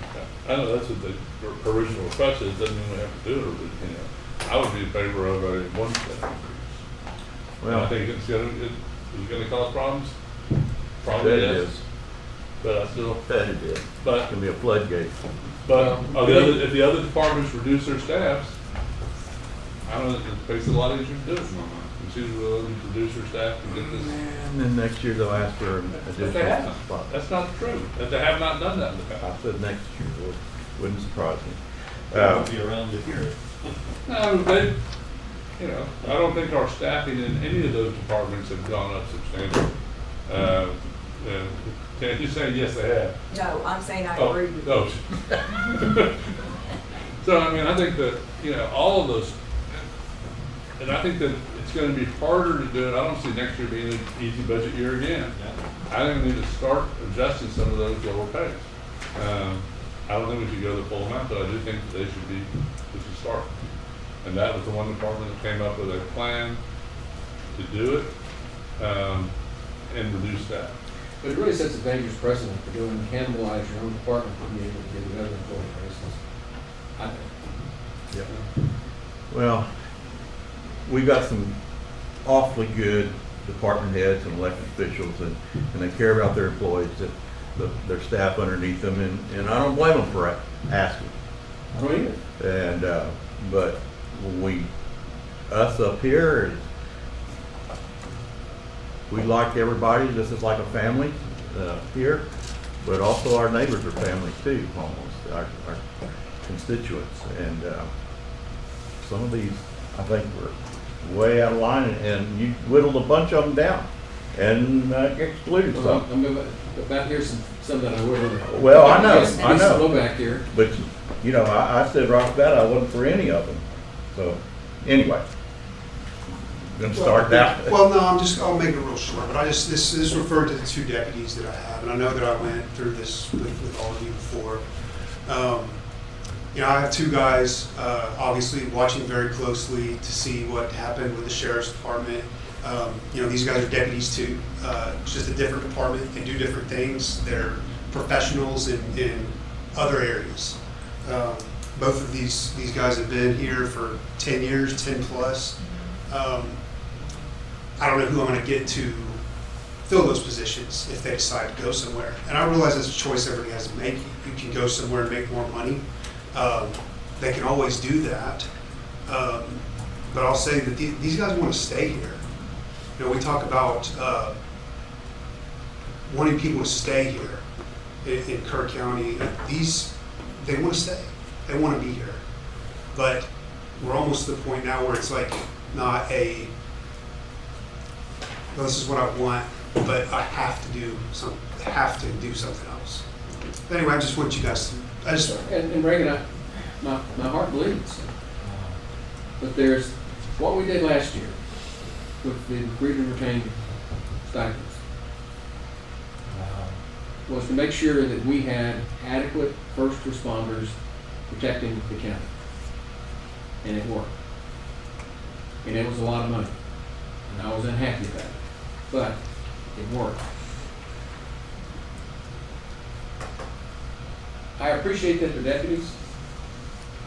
I know that's what the original request is, doesn't mean we have to do it, but, I would be in favor of a 1% increase. And I think is it gonna cause problems? Probably That yes. is. But I still, That it is. It's but, gonna be a floodgate. if the other departments reduce their staffs, I don't know, it makes it a lot easier to do it. And she's willing to reduce her staff to get this. And then next year they'll ask for an But they additional haven't. spot. That's not true. That they have not done that in the I past. said next year, wouldn't surprise me. I'll be around to hear it. No, they, I don't think our staffing in any of those departments have gone up substantially. You're saying yes, they have. No, I'm saying I Oh, agree with no. you. So, I think that, all of those, and I think that it's gonna be harder to do it. I don't see next year being an easy budget year again. Yeah. I think we need to start adjusting some of those lower pays. I don't think we should go the full amount, but I do think that we should start. And that was the one department that came up with a plan to do it, and reduce that. But it really sets a dangerous precedent for doing, cannibalize your own department to be able to give the other employee raises. I think. Yep. Well, we got some awfully good department heads and elected officials, and they care about their employees, their staff underneath them, and I don't blame them for asking. I don't either. And, but when us up here, we like everybody, this is like a family, here, but also our neighbors are family too, almost, our constituents. And some of these, I think, were way out of line, and you whittled a bunch of them down and excluded Well, some. I'm about here some that I would. Well, I know, Yes, I know. Go back here. But, you know, I said right off the bat, I wasn't for any of them. So, anyway. Gonna start that. Well, no, I'll make it real short, but this is referred to the two deputies that I have, and I know that I went through this with all of you before. You know, I have two guys, obviously watching very closely to see what happened with the sheriff's department. You know, these guys are deputies too. It's just a different department. They do different things. They're professionals in other areas. Both of these guys have been here for 10 years, 10 plus. I don't know who I'm going to get to fill those positions if they decide to go somewhere. And I realize that's a choice everybody has to make. You can go somewhere and make more money. They can always do that. But I'll say that these guys want to stay here. You know, we talk about wanting people to stay here in Kerr County. They want to stay. They want to be here. But we're almost to the point now where it's like not a, well, this is what I want, but I have to do something else. But anyway, I just want you guys to, And Reagan, my heart bleeds. But there's what we did last year with the agreed and retained stipends was to make sure that we had adequate first responders protecting the county. And it worked. And it was a lot of money. And I was unhappy about it. But it worked. I appreciate that they're deputies,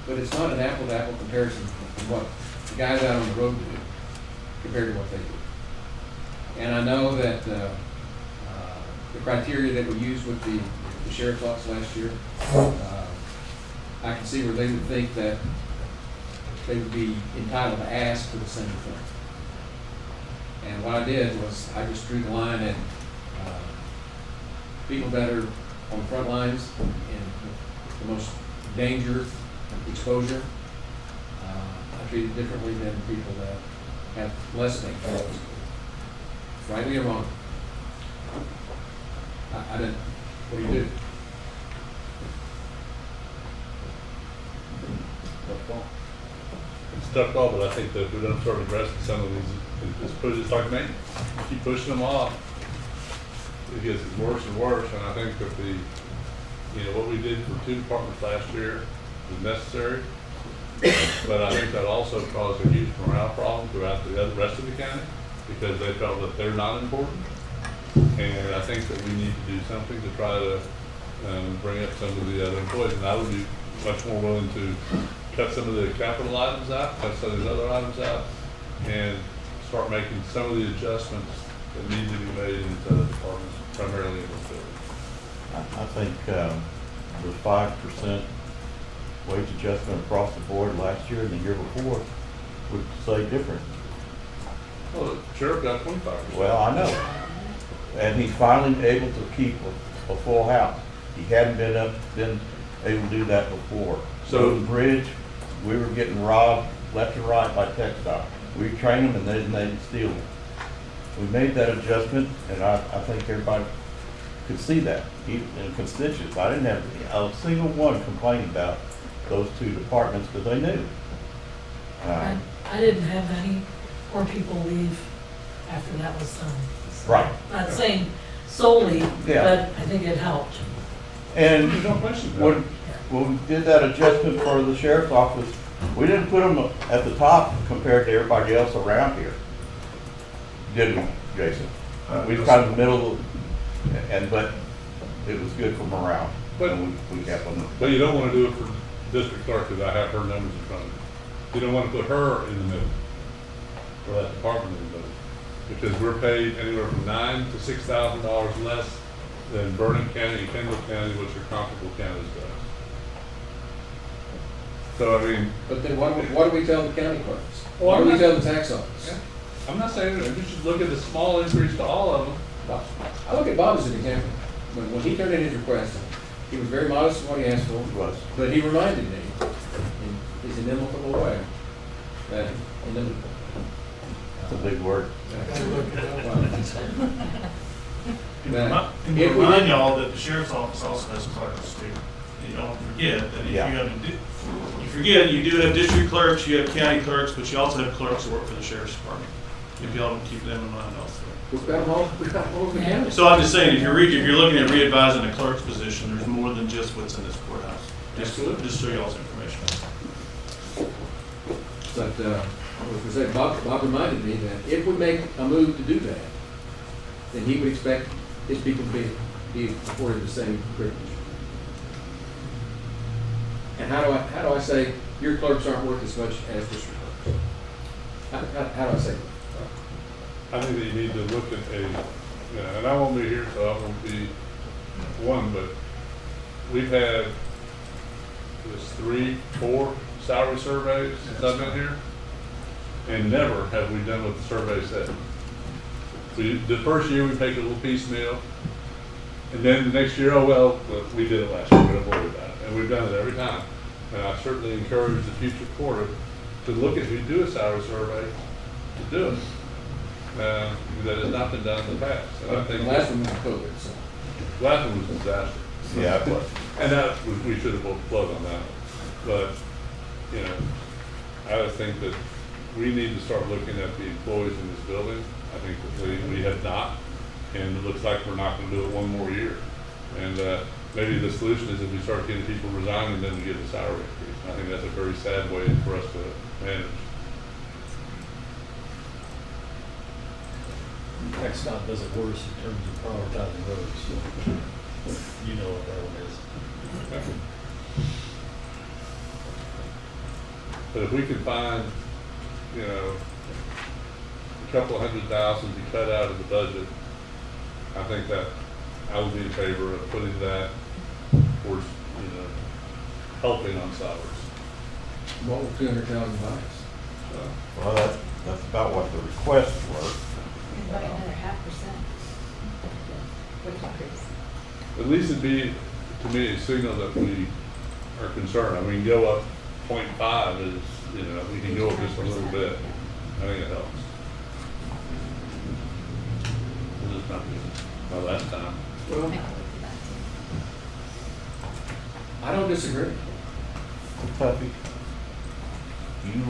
but it's not an apple-to-apple comparison from what the guys out on the road do compared to what they do. And I know that the criteria that we used with the sheriff's office last year, I can see where they would think that they would be entitled to ask for the same thing. And what I did was I just drew the line at people that are on the front lines in the most danger, exposure. I treat it differently than people that have less than exposure. Rightly or wrong. I didn't. What do you do? It's a tough call, but I think that if we don't start addressing some of these, just push it like me, keep pushing them off, it gets worse and worse. And I think that what we did for two departments last year was necessary, but I think that also caused a huge morale problem throughout the rest of the county because they felt that they're not important. And I think that we need to do something to try to bring up some of the other employees. And I would be much more willing to cut some of the capital items out, cut some of these other items out, and start making some of the adjustments that need to be made in these other departments, primarily in this building. I think the 5% wage adjustment across the board last year and the year before would say different. Well, the sheriff got 25%. Well, I know. And he's finally able to keep a full house. He hadn't been able to do that before. So- Road and Bridge, we were getting robbed left and right by textile. We trained them and they'd steal them. We made that adjustment, and I think everybody could see that. Even in constituents, I didn't have a single one complain about those two departments because they knew. I didn't have any more people leave after that was done. So, Right. Not saying solely, Yeah. but I think it helped. And There's no question about it. when we did that adjustment for the sheriff's office, we didn't put them at the top compared to everybody else around here. Did we, Jason? We was kind of in the middle, but it was good for morale. But- And we kept them. But you don't want to do it for district clerk because I have her numbers in front of me. You don't want to put her in the middle, or that department in the middle, because we're paid anywhere from $9,000 to $6,000 less than Vernon County and Kendall County, which are comparable counties to us. So I mean, But then what do we tell the county clerks? Well, What do I'm we not- tell the tax office? I'm not saying that you should look at the small increase to all of them. I look at Bob as an example. when he turned in his request, he was very modest in what he asked for. Was. But he reminded me, in his inimitable way, that inimitable. It's a big word. That And if we remind did- y'all that the sheriff's office also has clerks too. You don't forget that if you Yeah. have, you forget, you do have district clerks, you have county clerks, but you also have clerks that work for the sheriff's department. If y'all don't keep them in mind also. We've got them all, we've got them all over the county. So I'm just saying, if you're looking at readvising a clerk's position, there's more than just what's in this courthouse. Absolutely. Just so y'all's information. But, as I said, Bob reminded me that if we make a move to do that, then he would expect his people to be afforded the same privilege. And how do I say your clerks aren't worth as much as district clerks? How do I say that? I think that you need to look at and I won't be here, so I won't be one, but we've had this 3, 4 salary surveys since I've been here, and never have we done what the survey said. The first year we take a little piecemeal, and then the next year, oh, well, we did it last year, we don't worry about it. And we've done it every time. And I certainly encourage the future quarter to look at, if we do a salary survey, to do it. That has not been done in the past. And I think The last one was COVID, so. last one was a disaster. Yeah, it was. And we should have pulled the plug on that one. But, I just think that we need to start looking at the employees in this building. I think that we have not, and it looks like we're not gonna do it one more year. And, maybe the solution is if we start getting people resigning, then we get a salary increase. I think that's a very sad way for us to manage. TxDOT does it worse in terms of prioritizing roads, so you know what that one is. But if we can find, a couple of $100,000 to cut out of the budget, I think that I would be in favor of putting that towards, helping on salaries. What will 200,000 buy us? Well, that's about what the requests were. By another 0.5%. Which increase? At least it'd be, to me, a signal that we are concerned. I mean, go up 0.5 is, we can go up just a little bit. I think it helps. This is not good. My last time. Well, I don't disagree. Puppy, you,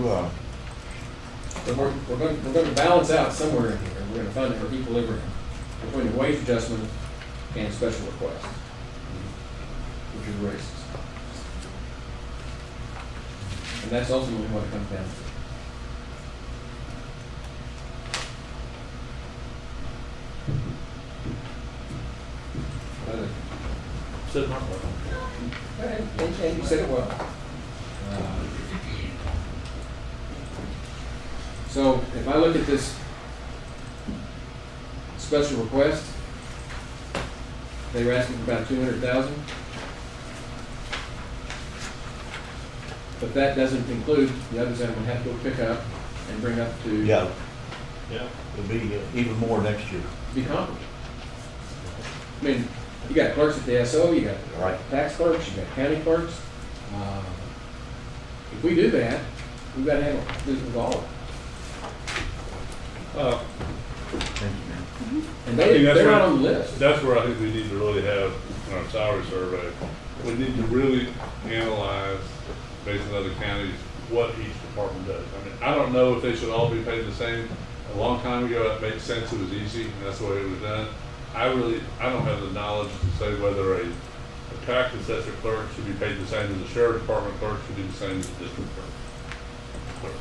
But we're going to balance out somewhere in here. We're going to find an equilibrium between the wage adjustment and special request, which is raises. And that's ultimately what it comes down to. Said not well. And you said it well. So if I look at this special request, they were asking for about 200,000. But that doesn't include the others that I'm gonna have to go pick up and bring up to yeah, Yeah. it'll be even more next year. be comparable. I mean, you got clerks at the SO, you got Right. tax clerks, you got county clerks. If we do that, we've got to handle this with all of them. And I think that's they're where- not on the list. That's where I think we need to really have in our salary survey. We need to really analyze, based on other counties, what each department does. I mean, I don't know if they should all be paid the same. A long time ago, it made sense, it was easy, and that's the way it was done. I don't have the knowledge to say whether a tax assessor clerk should be paid the same as a sheriff department clerk, should be the same as a district clerk.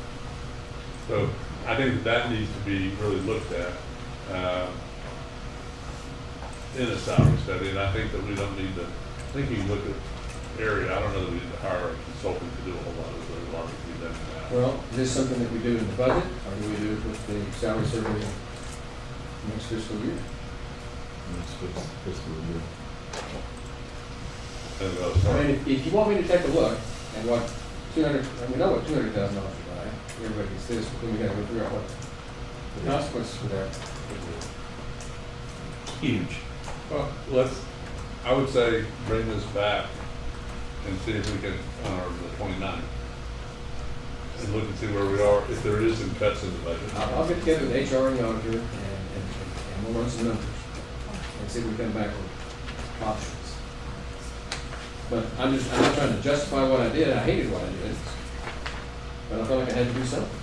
So I think that needs to be really looked at in a salary study, and I think that we don't need to, I think you can look at area, I don't know that we need to hire a consultant to do a whole lot of it, there's a lot that can be done in that. Well, is this something that we do in the budget, or do we do it with the salary survey next fiscal year? And, I mean, if you want me to take a look at what 200, and we know what $200,000 to buy, everybody gets this, but then we gotta go figure out what the consequences for that would be. Huge. well, I would say bring this back and see if we can, the 29th. And look and see where we are, if there is some cuts in the budget. I'll get together with HR and the auditor and we'll run some numbers and see if we come back with options. But I'm not trying to justify what I did. I hated what I did. But I felt like I had to do something.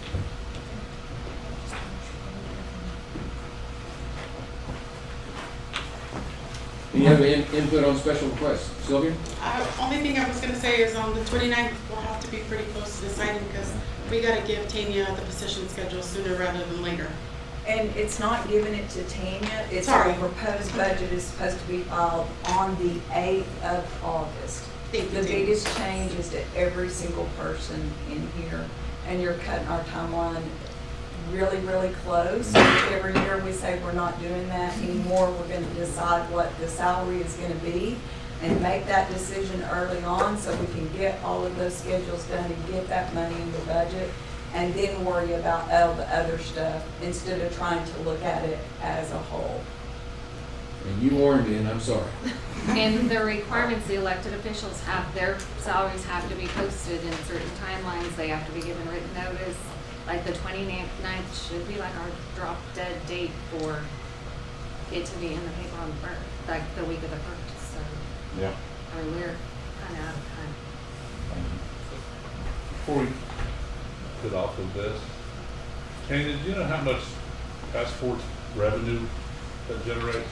Any other input on special requests? Sylvia? Only thing I was gonna say is on the 29th, we'll have to be pretty close to deciding because we gotta give Tanya the position schedule sooner rather than later. And it's not giving it to Tanya, it's Sorry. our proposed budget is supposed to be filed on the 8th of August. Thank you, The Tanya. biggest change is to every single person in here, and you're cutting our timeline really, really close. Every year we say we're not doing that anymore, we're gonna decide what the salary is gonna be and make that decision early on so we can get all of those schedules done and get that money in the budget, and then worry about all the other stuff instead of trying to look at it as a whole. And you warned me, and I'm sorry. And the requirements, the elected officials have, their salaries have to be posted in certain timelines, they have to be given written notice. Like the 29th should be like our drop dead date for it to be in the paper on the first, like the week of the first, so. Yeah. I mean, we're kind of out of time. Before we get off of this, Tanya, do you know how much passports revenue that generates?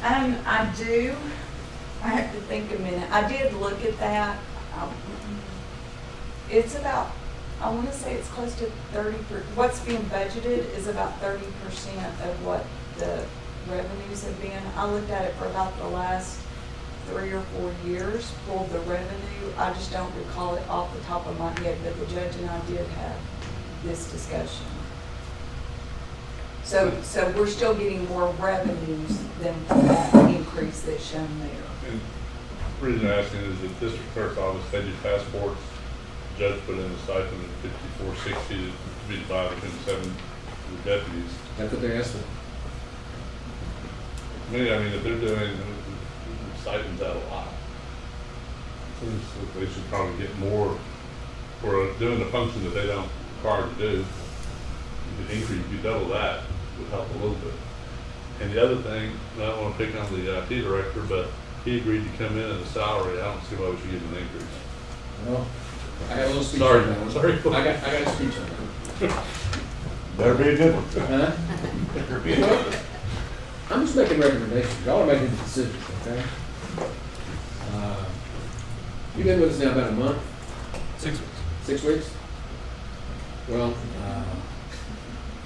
I do. I have to think a minute. I did look at that. It's about, I want to say it's close to 30%. What's being budgeted is about 30% of what the revenues have been. I looked at it for about the last 3 or 4 years, pulled the revenue. I just don't recall it off the top of my head, but the judge and I did have this discussion. So we're still getting more revenues than that increase that's shown there. And the reason I'm asking is the district clerk's office, they do passports. The judge put in a stipend of $54.60 to be divided between 7 of the deputies. That's what they're asking. I mean, if they're doing stipends out a lot, seems that they should probably get more for doing the function that they don't require to do. You could increase, you double that, would help a little bit. And the other thing, and I don't want to pick on the IT director, but he agreed to come in at a salary. I don't see why we should give him an increase. Well, I got a little speech Sorry, on that one. sorry. I got a speech on that. Better be a good one. Huh? Better be a good one. I'm just making recommendations. Y'all are making the decisions, okay? You've been with us now about a month? 6 weeks. 6 weeks? Well,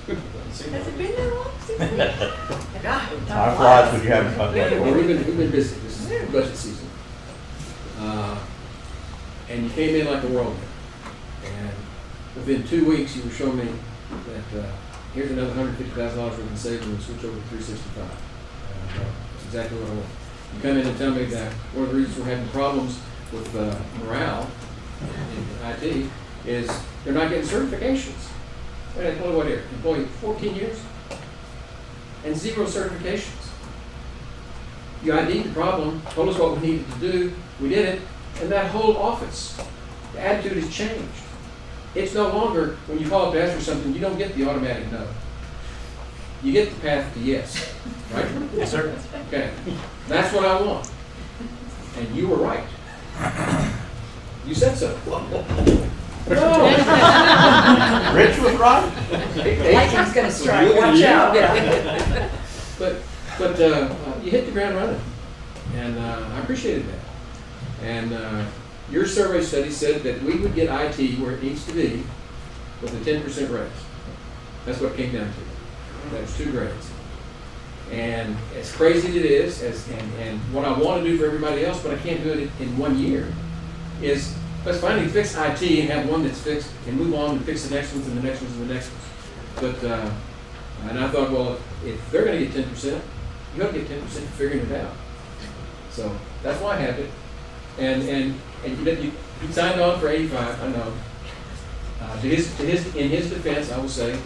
Has it been that long? 6 weeks? God, Time flies when you having fun. well, we've been busy. This is budget season. And you came in like a whirlwind. And within 2 weeks, you were showing me that here's another $150,000 we can save when we switch over to 365. That's exactly what I want. You come in and tell me that one of the reasons we're having problems with morale in IT is they're not getting certifications. Wait, employee what here? Employee 14 years? And 0 certifications. You ID'd the problem, told us what we needed to do, we did it, and that whole office, the attitude has changed. It's no longer, when you call up to ask for something, you don't get the automatic no. You get the path to yes, right? Yes, sir. Okay, that's what I want. And you were right. You said so. No. Rich was right. Lightning's gonna strike, watch out. But you hit the ground running, and I appreciated that. And your survey study said that we would get IT where it needs to be with a 10% raise. That's what it came down to. That was 2 grades. And as crazy as it is, and what I want to do for everybody else, but I can't do it in 1 year, is let's finally fix IT and have one that's fixed and move on and fix the next ones and the next ones and the next ones. But, and I thought, well, if they're going to get 10%, you ought to get 10% for figuring it out. So that's why I have it. And you signed on for 85, I know. In his defense, I will say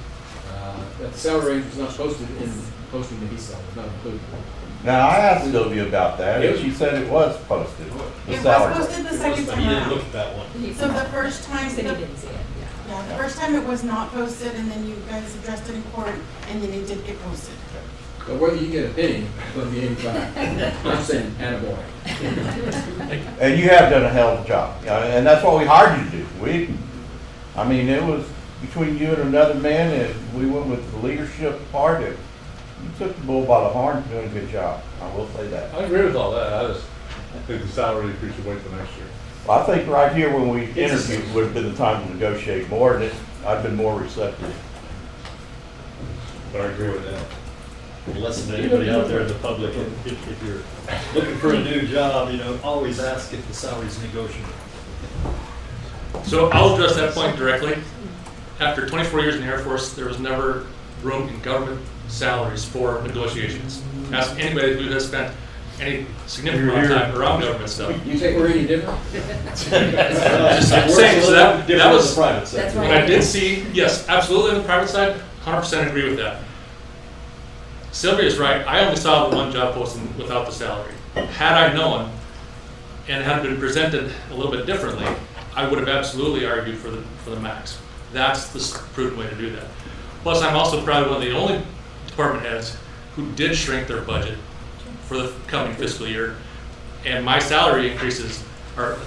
that the salary range was not posted in the posting that he saw, was not included. Now, I asked Sylvia about that, and she said it was posted. The It was salary. posted the second You time didn't around. look at that one. So the first time, He said he didn't see it, yeah. yeah, the first time it was not posted, and then you guys addressed it in court, and then it did get posted. But whether you get a penny, it's gonna be 85. I'm saying attaboy. And you have done a hell of a job, you know, and that's what we hired you to do. I mean, it was between you and another man, and we went with the leadership part. You took the bull by the horn, doing a good job. I will say that. I agree with all that, I just think the salary increase should wait till next year. Well, I think right here when we interviewed would have been the time to negotiate more, and I've been more receptive. But I agree with that. Listen to anybody out there in the public, if you're looking for a new job, always ask if the salary's negotiable. So I'll address that point directly. After 24 years in the Air Force, there was never room in government salaries for negotiations. Ask anybody who has spent any significant amount of time around government stuff. You think we're any different? Just saying, so that was, the private sector. what I did see, yes, absolutely on the private side, 100% agree with that. Sylvia is right, I only saw the one job posting without the salary. Had I known, and had been presented a little bit differently, I would have absolutely argued for the max. That's the prudent way to do that. Plus, I'm also probably one of the only department heads who did shrink their budget for the coming fiscal year, and my salary increases are,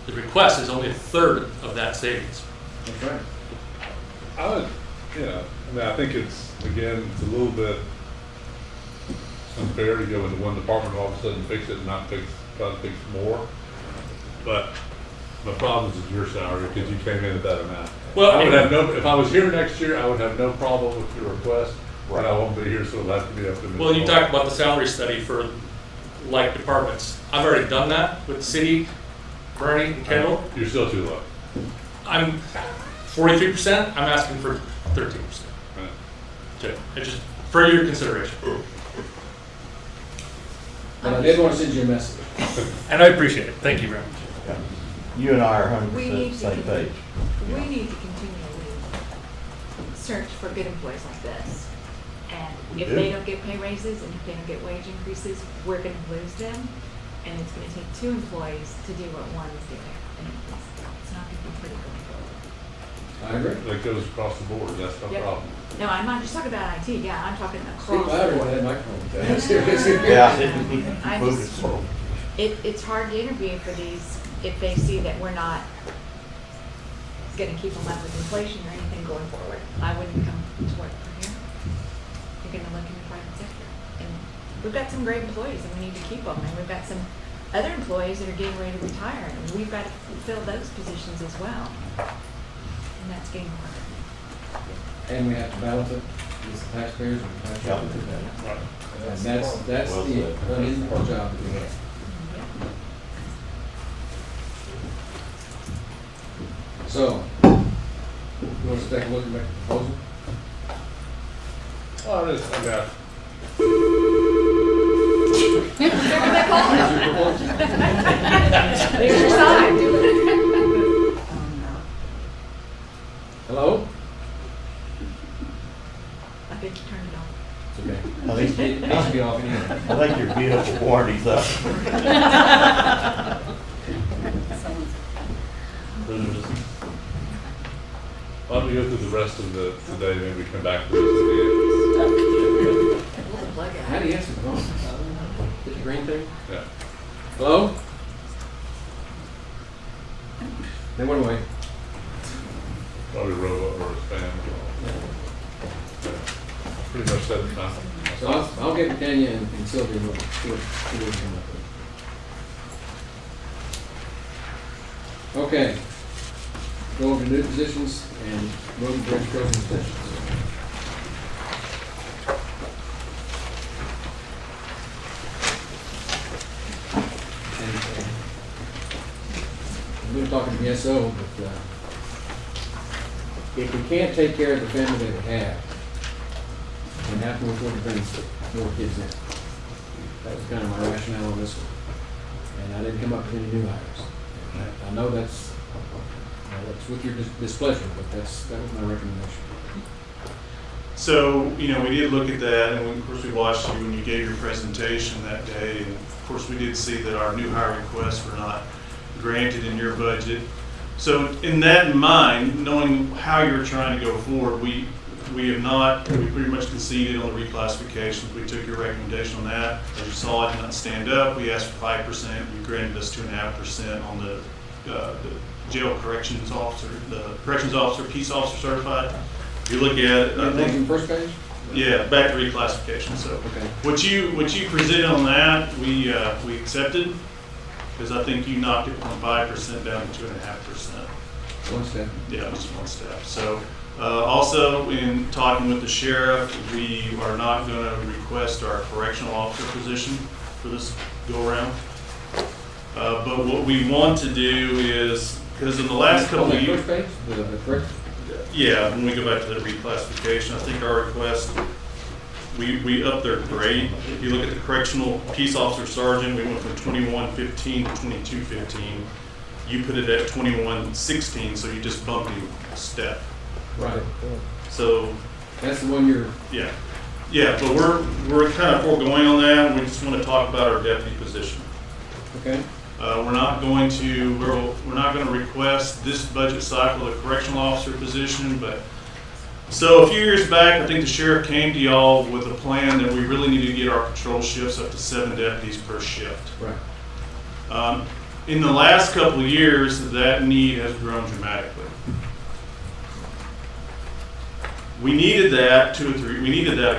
the request is only a third of that savings. That's right. I think it's a little bit unfair to go into one department and all of a sudden fix it and not try to fix more. But my problem is your salary because you came in at that amount. Well, I would have if I was here next year, I would have no problem with your request, but I won't be here, so it'll have to be up to me. Well, you talked about the salary study for like departments. I've already done that with the city, Bernie, and Kendall. You're still too low. I'm 43%, I'm asking for 13%. Right. So, it's just for your consideration. But I did want to send you a message. And I appreciate it, thank you very much. Yeah. You and I are 100% We the need to same continue- page. We need to continually search for good employees like this. And We if do. they don't get pay raises and if they don't get wage increases, we're gonna lose them. And it's gonna take two employees to do what one is doing. And it's not gonna be pretty going forward. I agree. That goes across the board, that's no Yep. problem. No, I'm not just talking about IT, yeah, I'm talking Speak across. louder the when board. that microphone. Yeah. I Move it just- slow. It's hard to interview for these if they see that we're not gonna keep them up with inflation or anything going forward. I wouldn't come to work for here. You're gonna look in the private sector. And we've got some great employees and we need to keep them. And we've got some other employees that are getting ready to retire and we've got to fill those positions as well. And that's getting harder. And we have to balance it with the taxpayers and the taxpayers. Right. And that's Well the said. unenforced job that we have. So, you want us to take a look at the proposal? Oh, I got. There's your sign. Hello? I think you turned it off. It's okay. I think, It should be off anyway. I think your vehicle warranty's up. Why don't we go through the rest of today, maybe we come back to this How do you answer the phone? Hit the green thing? at the end. Hello? They went away. Probably robot or spam. Pretty much said the time. So I'll get with Tanya and Sylvia and we'll see what we can come up with. Okay. Go over to new positions and road and bridge closing positions. We've been talking to the SO, but if we can't take care of the family that we have, we have to afford to bring more kids in. That was kind of my rationale on this one. And I didn't come up with any new hires. And I know that's with your displeasure, but that was my recommendation. So, we did look at that, and of course we watched you when you gave your presentation that day, and of course we did see that our new hire requests were not granted in your budget. So in that in mind, knowing how you're trying to go forward, we pretty much conceded on the reclassifications. We took your recommendation on that. As you saw, it did not stand up. We asked for 5%. You granted us 2.5% on the jail corrections officer, the corrections officer, peace officer certified. If you look at it, I think. First page? Yeah, back to reclassification. So Okay. what you presented on that, we accepted, because I think you knocked it from 5% down to 2.5%. One step. Yeah, just one step. So also in talking with the sheriff, we are not going to request our correctional officer position for this go around. But what we want to do is, because in the last couple of years. First page, the correct. Yeah, when we go back to the reclassification, I think our request, we upped their grade. If you look at the correctional peace officer sergeant, we went from 2115 to 2215. You put it at 2116, so you just bumped him a step. Right. So That's the one you're. yeah, but we're kind of foregoing on that. We just want to talk about our deputy position. Okay. We're not going to request this budget cycle a correctional officer position, but so a few years back, I think the sheriff came to y'all with a plan that we really need to get our patrol shifts up to 7 deputies per shift. Right. In the last couple of years, that need has grown dramatically. We needed that a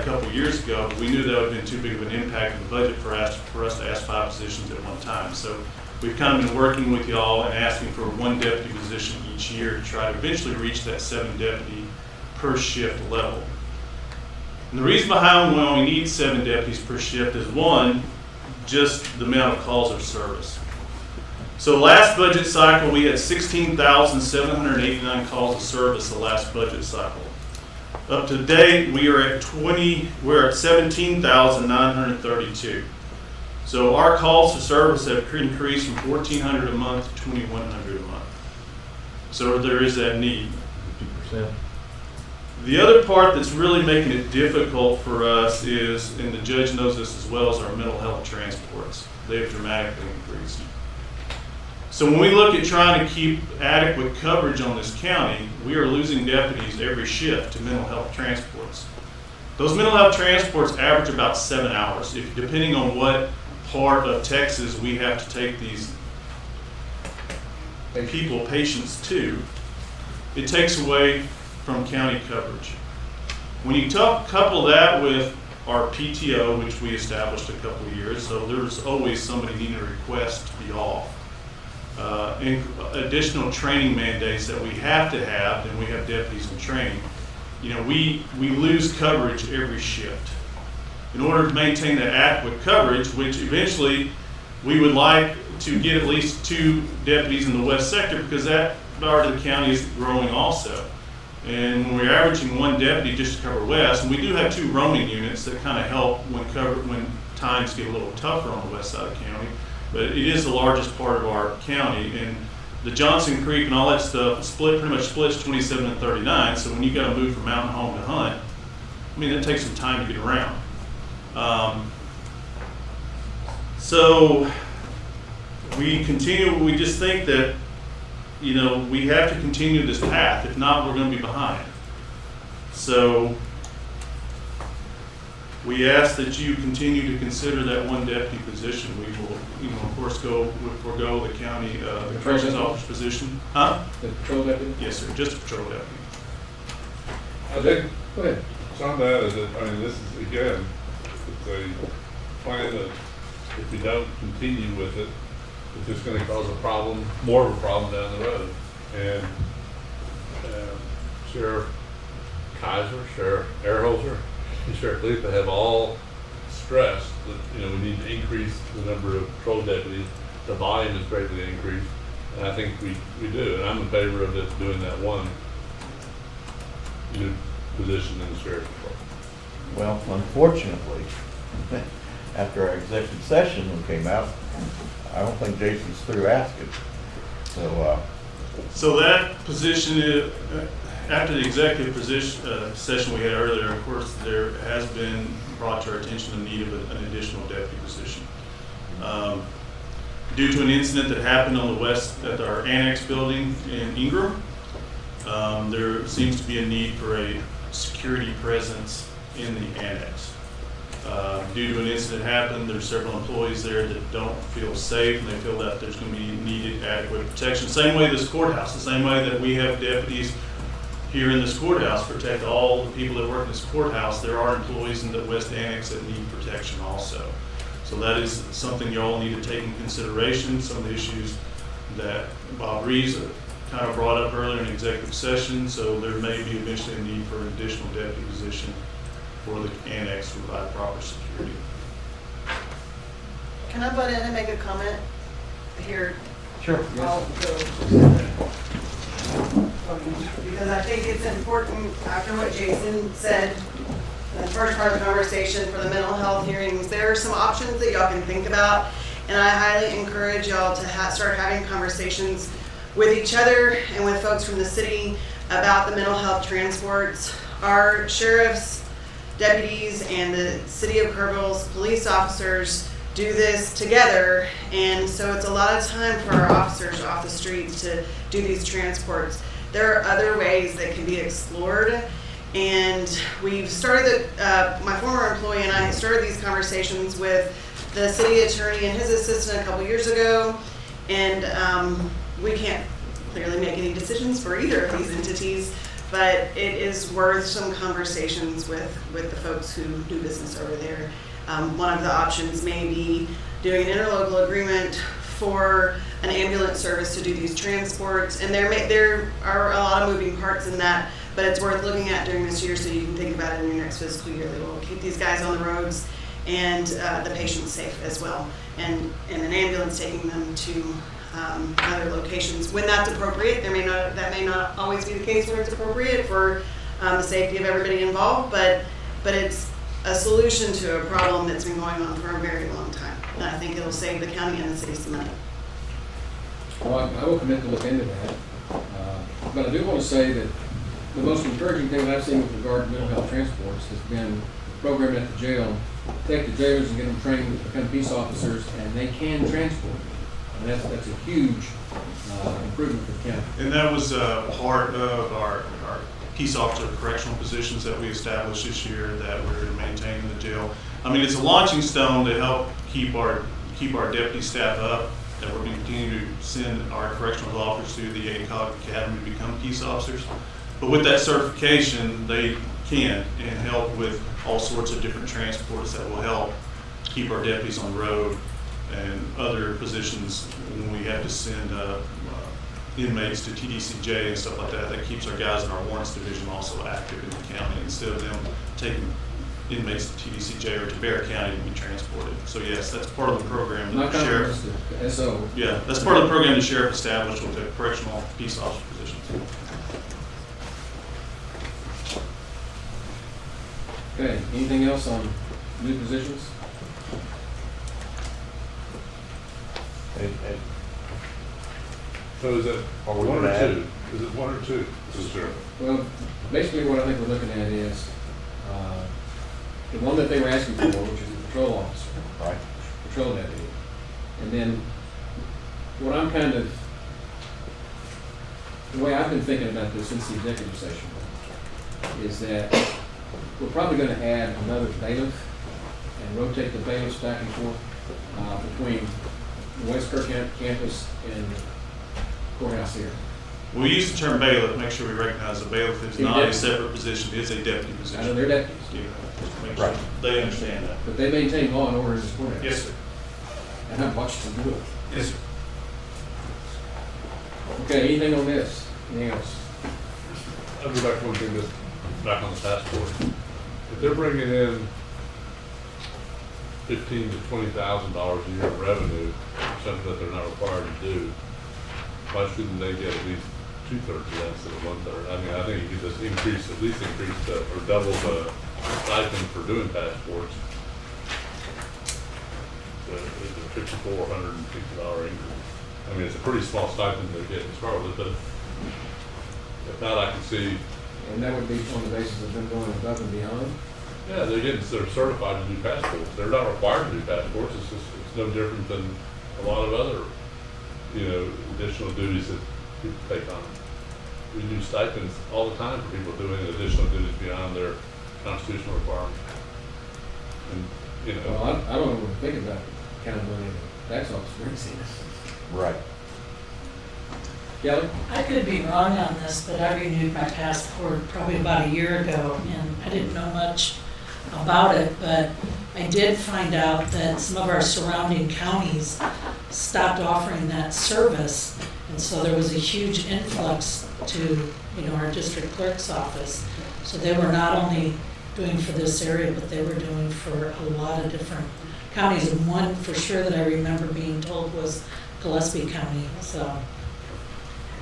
couple of years ago, but we knew that would have been too big of an impact on the budget for us to ask 5 positions at one time. So we've kind of been working with y'all and asking for 1 deputy position each year to try to eventually reach that 7 deputy per shift level. And the reason behind why we need 7 deputies per shift is, one, just the amount of calls of service. So last budget cycle, we had 16,789 calls of service the last budget cycle. Up to date, we're at 17,932. So our calls to service have increased from 1,400 a month to 2,100 a month. So there is that need. 50%. The other part that's really making it difficult for us is, and the judge knows this as well, is our mental health transports. They have dramatically increased. So when we look at trying to keep adequate coverage on this county, we are losing deputies every shift to mental health transports. Those mental health transports average about 7 hours, depending on what part of Texas we have to take these patients to. It takes away from county coverage. When you couple that with our PTO, which we established a couple of years, so there's always somebody needing a request to be off. And additional training mandates that we have to have, and we have deputies in training. We lose coverage every shift. In order to maintain that adequate coverage, which eventually we would like to get at least 2 deputies in the west sector, because that part of the county is growing also. And when we're averaging 1 deputy just to cover west, and we do have 2 roaming units that kind of help when times get a little tougher on the west side of the county. But it is the largest part of our county, and the Johnson Creek and all that stuff pretty much splits 27 and 39. So when you got to move from mountain home to hunt, that takes some time to get around. So we just think that, we have to continue this path. If not, we're going to be behind. So we ask that you continue to consider that 1 deputy position. We will, of course, forego the county, the corrections officer position. Huh? The patrol deputy? Yes, sir, just a patrol deputy. I think Go ahead. some of that is that, this is, again, it's a plan that if we don't continue with it, it's just gonna cause more of a problem down the road. And Sheriff Kaiser, Sheriff Erholzer, and Sheriff Khalifa have all stressed that, we need to increase the number of patrol deputies. The volume is greatly increased, and I think we do. And I'm in favor of just doing that 1 new position in the sheriff's department. Well, unfortunately, after our executive session came out, I don't think Jason's through asking. So that position after the executive session we had earlier, of course, there has been brought to our attention the need of an additional deputy position. Due to an incident that happened on the west at our annex building in Ingram, there seems to be a need for a security presence in the annex. Due to an incident happened, there's several employees there that don't feel safe, and they feel that there's going to be needed adequate protection. Same way this courthouse, the same way that we have deputies here in this courthouse protect all the people that work in this courthouse, there are employees in the West Annex that need protection also. So that is something you all need to take in consideration. Some of the issues that Bob Reeves kind of brought up earlier in executive session, so there may be eventually a need for an additional deputy position for the annex to provide proper security. Can I butt in and make a comment here? Sure. I'll go. Because I think it's important, after what Jason said in the first part of the conversation for the mental health hearings, there are some options that y'all can think about, and I highly encourage y'all to start having conversations with each other and with folks from the city about the mental health transports. Our sheriffs, deputies, and the city of Kerrville's police officers do this together, and so it's a lot of time for our officers off the streets to do these transports. There are other ways that can be explored, and we've started, my former employee and I started these conversations with the city attorney and his assistant a couple years ago, and we can't clearly make any decisions for either of these entities, but it is worth some conversations with the folks who do business over there. One of the options may be doing an interlocal agreement for an ambulance service to do these transports, and there are a lot of moving parts in that, but it's worth looking at during this year so you can think about it in your next fiscal year. That will keep these guys on the roads and the patients safe as well, and an ambulance taking them to other locations when that's appropriate. That may not always be the case where it's appropriate for the safety of everybody involved, but it's a solution to a problem that's been going on for a very long time. And I think it'll save the county and the city some money. Well, I will commit to look into that. But I do want to say that the most encouraging thing that I've seen with regard to mental health transports has been a program at the jail. Take the jailers and get them trained to become peace officers, and they can transport. And that's a huge improvement for the county. And that was part of our peace officer correctional positions that we established this year that we're maintaining in the jail. I mean, it's a launching stone to help keep our deputy staff up, that we're going to continue to send our correctional officers through the ACOG Academy to become peace officers. But with that certification, they can and help with all sorts of different transports that will help keep our deputies on the road and other positions when we have to send inmates to TDCJ and stuff like that. That keeps our guys in our warrants division also active in the county instead of them taking inmates to TDCJ or to Bear County to be transported. So yes, that's part of the program that the sheriff. SO. Yeah, that's part of the program the sheriff established with the correctional peace officer positions. Okay, anything else on new positions? So is it Are we one or gonna add- two? Is it one or two? Sure. Well, basically what I think we're looking at is the one that they were asking for, which is the patrol officer. Right. Patrol deputy. And then what I'm the way I've been thinking about this since the executive session is that we're probably going to add another bailiff and rotate the bailiffs back and forth between the West Kirk campus and courthouse here. We use the term bailiff, make sure we recognize a bailiff is Yeah, not a deputy. separate position, it's a deputy position. I know they're deputies, Yeah, just to make sure they understand that. but they maintain law and order in this courthouse. Yes, sir. And I've watched them do it. Yes, sir. Okay, anything on this? Anything else? I'll go back to one thing, just back on the task force. If they're bringing in $15,000 to $20,000 a year of revenue, something that they're not required to do, why shouldn't they get at least 2/3 of that instead of 1/3? I mean, I think you could just at least increase or double the stipend for doing passports. It's a $5,450 increase. I mean, it's a pretty small stipend they're getting to start with, but if not, I can see And that would be on the basis of them going above and beyond? Yeah, they're certified to do passports. They're not required to do passports. It's no different than a lot of other, additional duties that people take on. We do stipends all the time for people doing additional duties beyond their constitutional requirements. And, Well, I don't know what to think about the kind of money the tax office brings in. Right. Kelly? I could be wrong on this, but I renewed my passport probably about a year ago, and I didn't know much about it, but I did find out that some of our surrounding counties stopped offering that service, and so there was a huge influx to, our district clerk's office. So they were not only doing for this area, but they were doing for a lot of different counties, and one for sure that I remember being told was Gillespie County, so.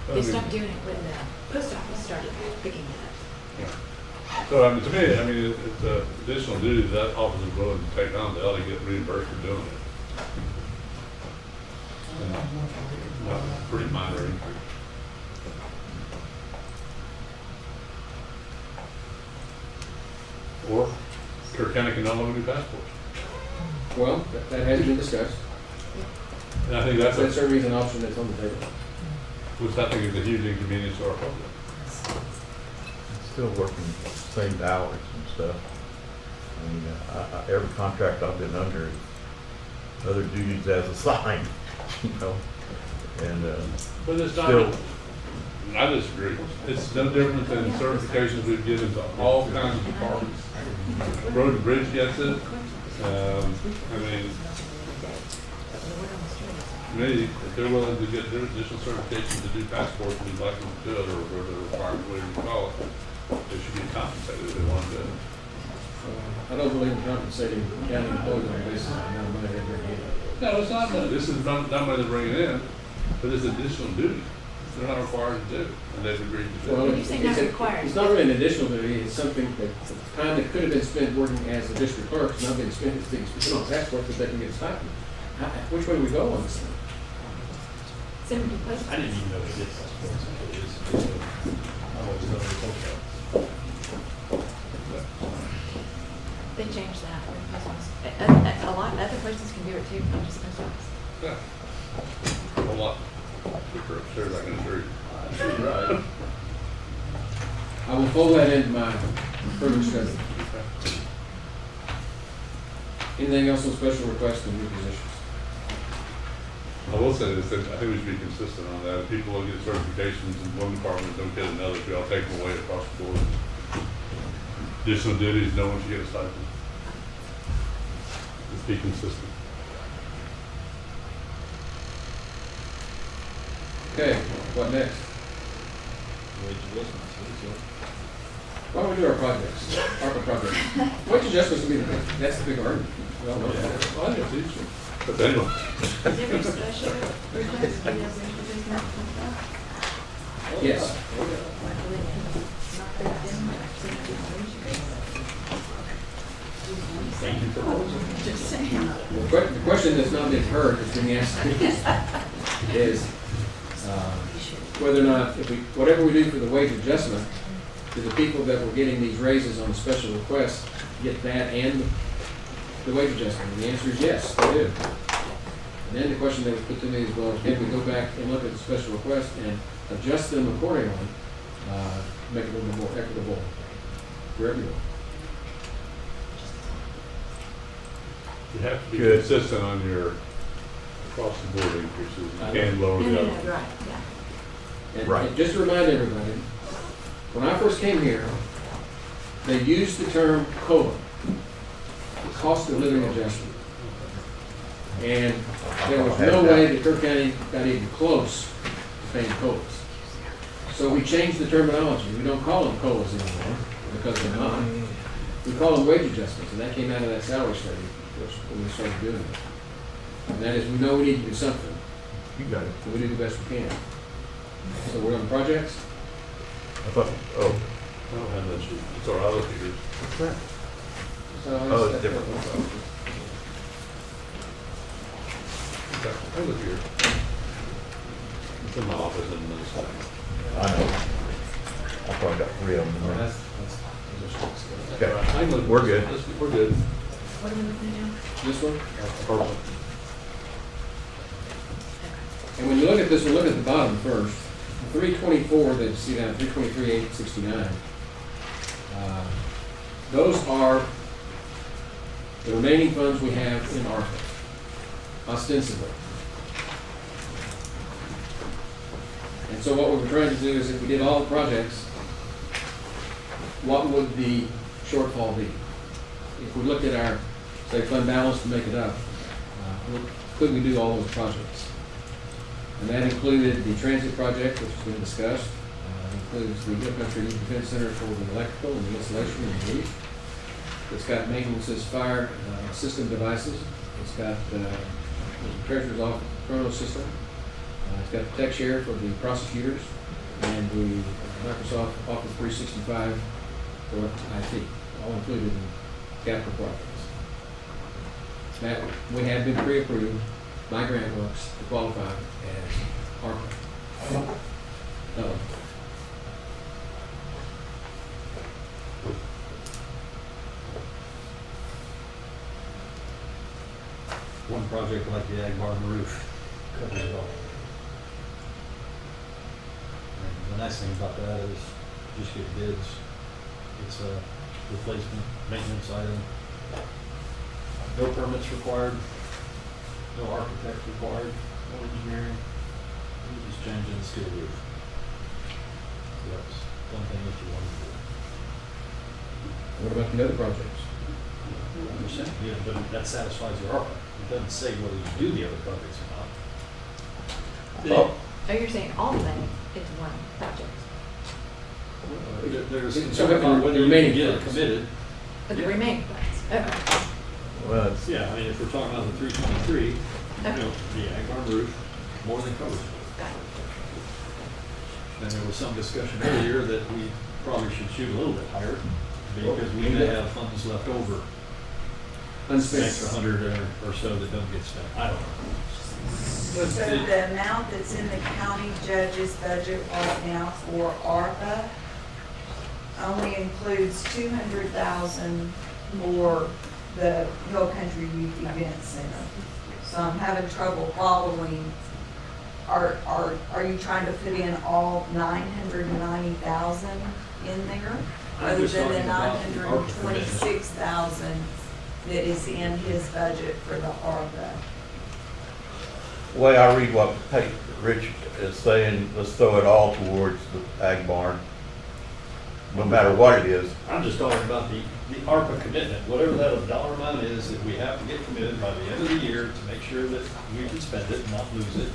They stopped doing it when the post office started picking it up. So, to me, it's additional duties that office is willing to take on. They ought to get reimbursed for doing it. And, pretty minor increase. Or Kirk County can no longer do passports. Well, that has been discussed. And I think that's certainly an option that's on the table. which I think is a huge inconvenience to our public. Still working same hours and stuff. I mean, every contract I've been under is other duties as assigned, and But it's not, still, I disagree. It's no different than certifications we've given to all kinds of departments. Road and Bridge gets it. Maybe if they're willing to get their additional certification to do passports, we'd like them to do it, or the requirement, whatever you call it, they should be compensated if they want to do it. I don't believe in compensating county employees on the basis of the amount of money they bring in. No, it's not money. This is not money they're bringing in, but it's additional duty. They're not required to do, and they've agreed to do. Well, When you say not required. It's not really an additional duty, it's something that, time that could have been spent working as a district clerk, is not being spent, it's being spent on passport, but they can get a stipend. Which way do we go on this thing? Send them to post. I didn't even know they did passports. I always thought it was okay. They changed that. with post office. A lot, other places can do it too, not just post office. Yeah. A lot. Super upstairs, I can assure you. Right. I will fold that into my further study. Anything else on special requests and new positions? I will say this, that I think we should be consistent on that. If people will get certifications in one department, don't get another, we all take them away across the board. Additional duties, no one should get a stipend. Let's be consistent. Okay, what next? Why don't we do our projects, ARPA projects? Wage adjustments will be the big, that's the big argument. We all know that. Well, I think it's easier. But anyway. Is every special request be as introduced now? Yes. The question that's not been heard, that's being asked, is whether or not, whatever we do for the wage adjustment, do the people that were getting these raises on the special request get that and the wage adjustment? And the answer is yes, they do. And then the question that was put to me is, well, can we go back and look at the special request and adjust them accordingly, make it a little bit more equitable for everyone? You have to be Good. consistent on your across the board increases. You can't lower No, the no, other. no, right, yeah. And Right. just to remind everybody, when I first came here, they used the term COLA, the cost of living adjustment. And there was no way that Kirk County got even close to paying COLAs. So we changed the terminology. We don't call them COLAs anymore because they're not. We call them wage adjustments, and that came out of that salary study when we started doing it. And that is, we know we need to do something, you got it. and we do the best we can. So we're on projects? I thought, I don't have that sheet. It's our allocators. what's that? So It's different. Okay, I look here. It's in my office in another slide. I know. I probably got 3 three of them in Oh, there. that's. Okay, we're good. We're good. What are we looking at now? This one? And when you look at this, we'll look at the bottom first. 324 that you see down, 323,869. Those are the remaining funds we have in ARPA, ostensibly. And so what we were trying to do is if we did all the projects, what would the shortfall be? If we looked at our, say, fund balance to make it up, could we do all those projects? And that included the transit project, which has been discussed. Includes the Hill Country Youth Defense Center for the electrical and the insulation and the roof. It's got maintenance's fire system devices. It's got the treasurer's office chrono system. It's got the tech share for the prosecutors and the Microsoft Office 365 for IT, all included in capital projects. That we have been pre-approved by grant books to qualify as ARPA. One project like the ag barn roof covers it all. And the nice thing about that is just get bids. It's a replacement maintenance item. No permits required, no architect required, no engineering. You just change in the steel roof. So that's one thing that you want to do. What about the other projects? Yeah, but that satisfies your ARPA. It doesn't say whether you do the other projects or not. Oh, Oh, you're saying all of them into one project? There's It's concern about about whether the you can remaining get it funds. committed. But the remaining ones? Okay. well, it's, Yeah, I mean, if we're talking about the 323, you know, the ag barn roof more than covers it. Got it. And there was some discussion earlier that we probably should shoot a little bit higher because we may have funds left over. An extra Unspent. 100 or so that don't get spent. I don't know. So the amount that's in the county judge's budget right now for ARPA only includes 200,000 for the Hill Country Youth Event Center. So I'm having trouble following. Are you trying to put in all 990,000 in there? I'm Other just than the talking about the ARPA 926,000 that is in his budget for the ARPA? the way I read what Rich is saying, let's throw it all towards the ag barn, no matter what it is. I'm just talking about the ARPA commitment, whatever that dollar amount is that we have to get committed by the end of the year to make sure that we can spend it and not lose it.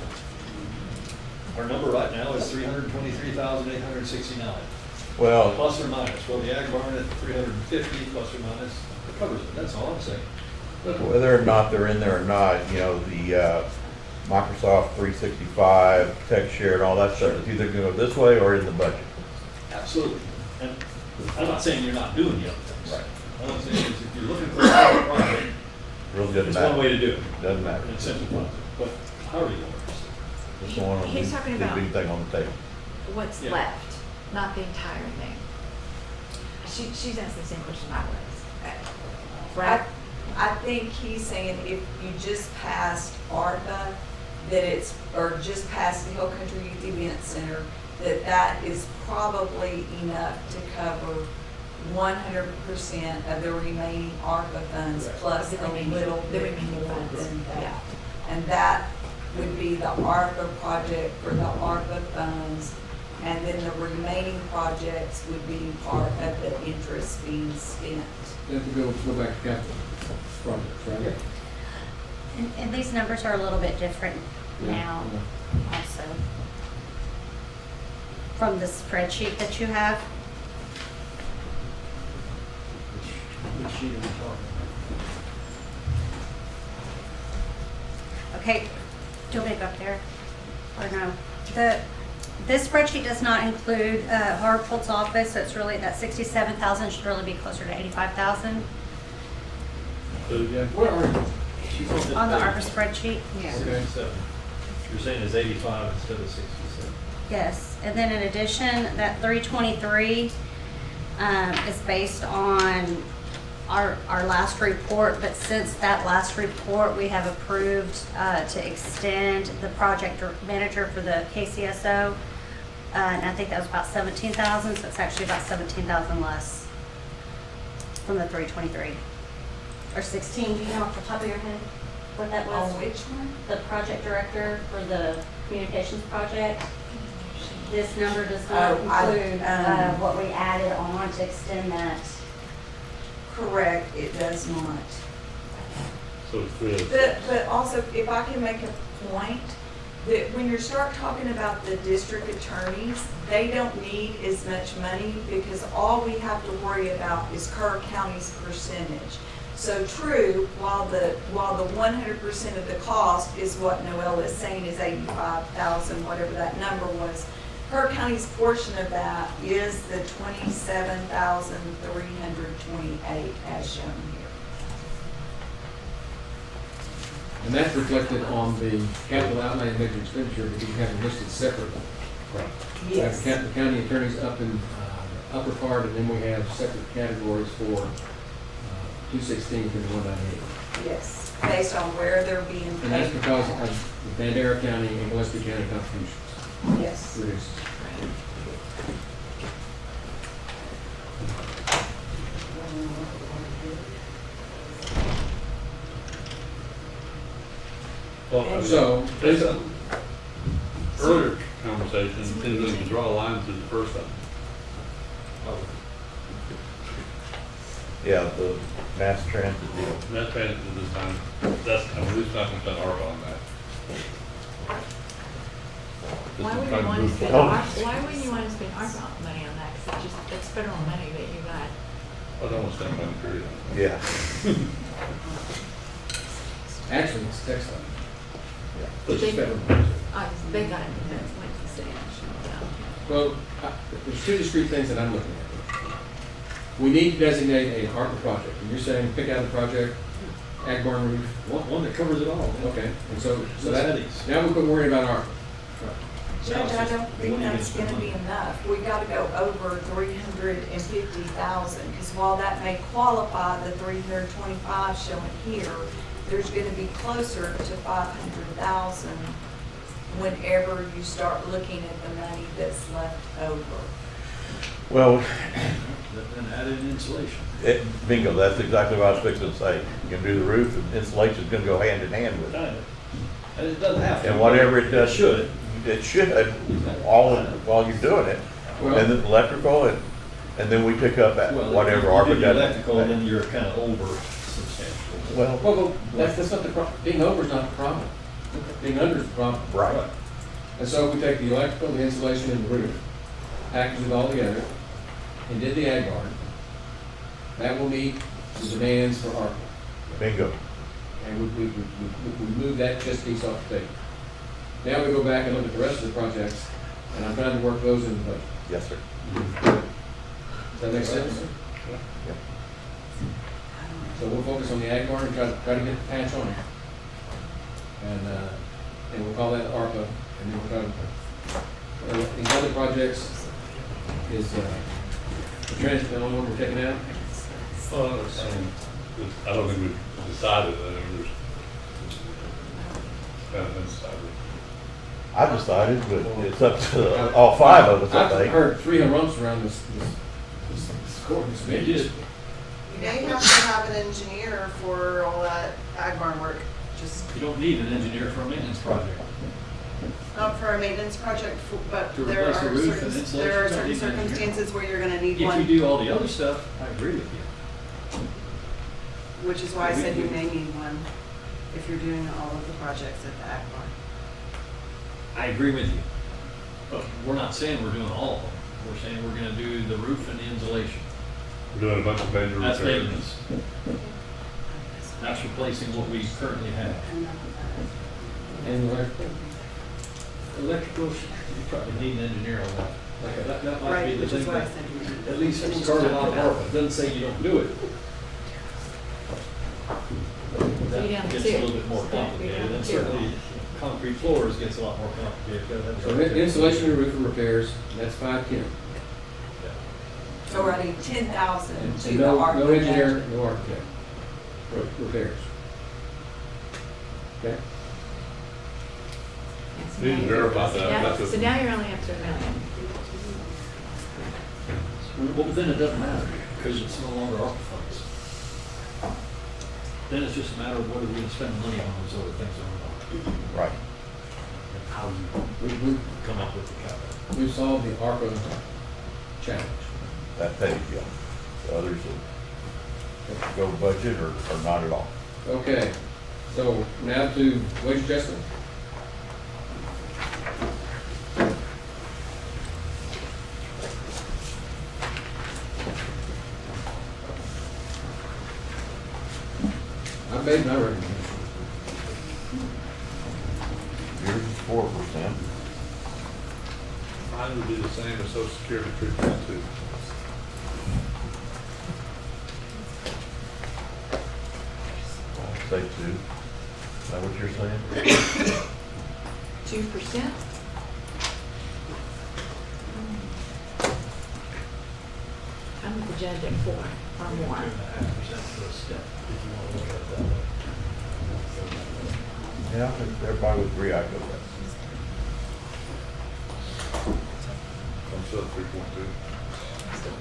Our number right now is 323,869, Well, plus or minus. Well, the ag barn at 350 plus or minus covers it. That's all I'm saying. whether or not they're in there or not, you know, the Microsoft 365, tech share and all that stuff, it's either gonna go this way or in the budget. Absolutely. And I'm not saying you're not doing the other things. Right. All I'm saying is if you're looking for a private project, Really doesn't it's one way matter. to do it. Doesn't matter. And it simplifies it. But however you want to proceed. Just one of He's talking the about- big thing on the table. What's Yeah. left, not the entire thing. She's asked the same question I was. Right? I think he's saying if you just passed ARPA, that it's, or just passed the Hill Country Youth Event Center, that is probably enough to cover 100% of the remaining ARPA funds plus The a remaining- little the bit remaining more funds, than yeah. that. And that would be the ARPA project for the ARPA funds. And then the remaining projects would be part of the interest being spent. Then we go back to capital projects, right? And these numbers are a little bit different Yeah, now yeah. also. From the spreadsheet that you have. Which sheet are we talking Okay, do you want me to go up there? Or no? This spreadsheet does not include Hartford's office, so it's really, that 67,000 should really be closer to 85,000 Where are you? on the ARPA spreadsheet. Yeah. 67. You're saying it's 85 instead of 67. Yes, and then in addition, that 323 is based on our last report, but since that last report, we have approved to extend the project manager for the KCSO. And I think that was about 17,000, so it's actually about 17,000 less from the 323. Or 16, do you know off the top of your head what that was? On which one? The project director for the communications project. This number does not include what we added on to extend that. Correct, it does not. So it's 306. But also, if I can make a point, that when you start talking about the district attorneys, they don't need as much money because all we have to worry about is Kerr County's percentage. So true, while the 100% of the cost is what Noelle is saying is 85,000, whatever that number was, Kerr County's portion of that is the 27,328 as shown here. And that's reflected on the capital outlay and major expenditure, because you have them listed separately. Right. Yes. We have the county attorneys up in the upper part, and then we have separate categories for 216 and 198. Yes, based on where they're being And that's paid. because of the Bandera County and Gillespie County contributions Yes. reduced. Well, So, based on earlier conversation, it seems we can draw a line through the first one. Yeah, the mass transit deal. That transit this time, that's, at least not gonna spend ARPA on that. Why Just would try you to want to move spend, forward. why wouldn't you want to spend ARPA money on that? Because it's federal money that you got. I don't want to spend money, period. Yeah. actually, it's textile. But Which is they- federal. They got it, that's like the state. Well, there's two discrete things that I'm looking at. We need to designate a ARPA project, and you're saying pick out a project, ag barn roof. One that covers it all. Okay, and so Those that, headings. now we quit worrying about ARPA. Judge, I don't think that's gonna be enough. We gotta go over 350,000, because while that may qualify the 325 shown here, there's gonna be closer to 500,000 whenever you start looking at the money that's left over. Well, And added insulation. bingo, that's exactly what I was fixing to say. You can do the roof, and insulation's gonna go hand in hand with it. Kind of. And it doesn't have to. And whatever it does. should. It should, while you're doing it. Well- And then electrical, and then we pick up at Well, whatever if ARPA you do does. electrical, then you're kind of over substantial. Well, Well, that's not the problem. Being over is not the problem. Being under is the problem. right. And so if we take the electrical, the insulation, and the roof, package it all together, and did the ag barn, that will meet the demands for ARPA. Bingo. And we move that just piece off the table. Now we go back and look at the rest of the projects, and I'm trying to work those in the budget. Yes, sir. Does that make sense? So we'll focus on the ag barn and try to get the patch on it. And we'll call that ARPA, and then we'll try to, these other projects is, the transit, the only one we're taking out. Well, I don't think we've decided that, there's kind of been decided. I decided, but it's up to all five of us, I I've think. heard 3 humps around this court, this You bench. just, You may have to have an engineer for all that ag barn work, just you don't need an engineer for a maintenance project. not for a maintenance project, but To there are replace the roof and certain, insulation, there are you don't certain need an engineer. circumstances where you're gonna need If you one, do all the other stuff, I agree with you. which is why I said you may need one if you're doing all of the projects at the ag barn. I agree with you. But we're not saying we're doing all of them. We're saying we're gonna do the roof and the insulation. We're doing a bunch of major That's repairs. maintenance. That's replacing what we currently have. And electrical. Electrical, you probably need an engineer on that. That might Right, be the which is thing why I that said you need. at least start it out ARPA. It doesn't say you don't do it. That you're down to gets two. a little bit more You're down complicated, to and two. certainly concrete floors gets a lot more complicated. So insulation and roof repairs, that's 510. So we're adding 10,000 And to the no architect. engineer, no architect. Repairs. Okay? Need to verify that. Yeah, That's so a- now you're only up to $1 million. Well, then it doesn't matter, because it's no longer ARPA funds. Then it's just a matter of whether we're gonna spend money on those other things or not. Right. And how you We come up with the capital. we've solved the ARPA challenge. That pays you. The others will go budget or not at all. Okay, so now to wage adjustment. I made my recommendation. Yours is 4%. Mine would be the same as social security 3.2. Say 2. Is that what you're saying? 2%? I'm with the judge at 4 or more. 2.5% for a step, if you want to look at it that way. Yeah, I think everybody would agree I'd go with that. I'm still at 3.2. Yeah,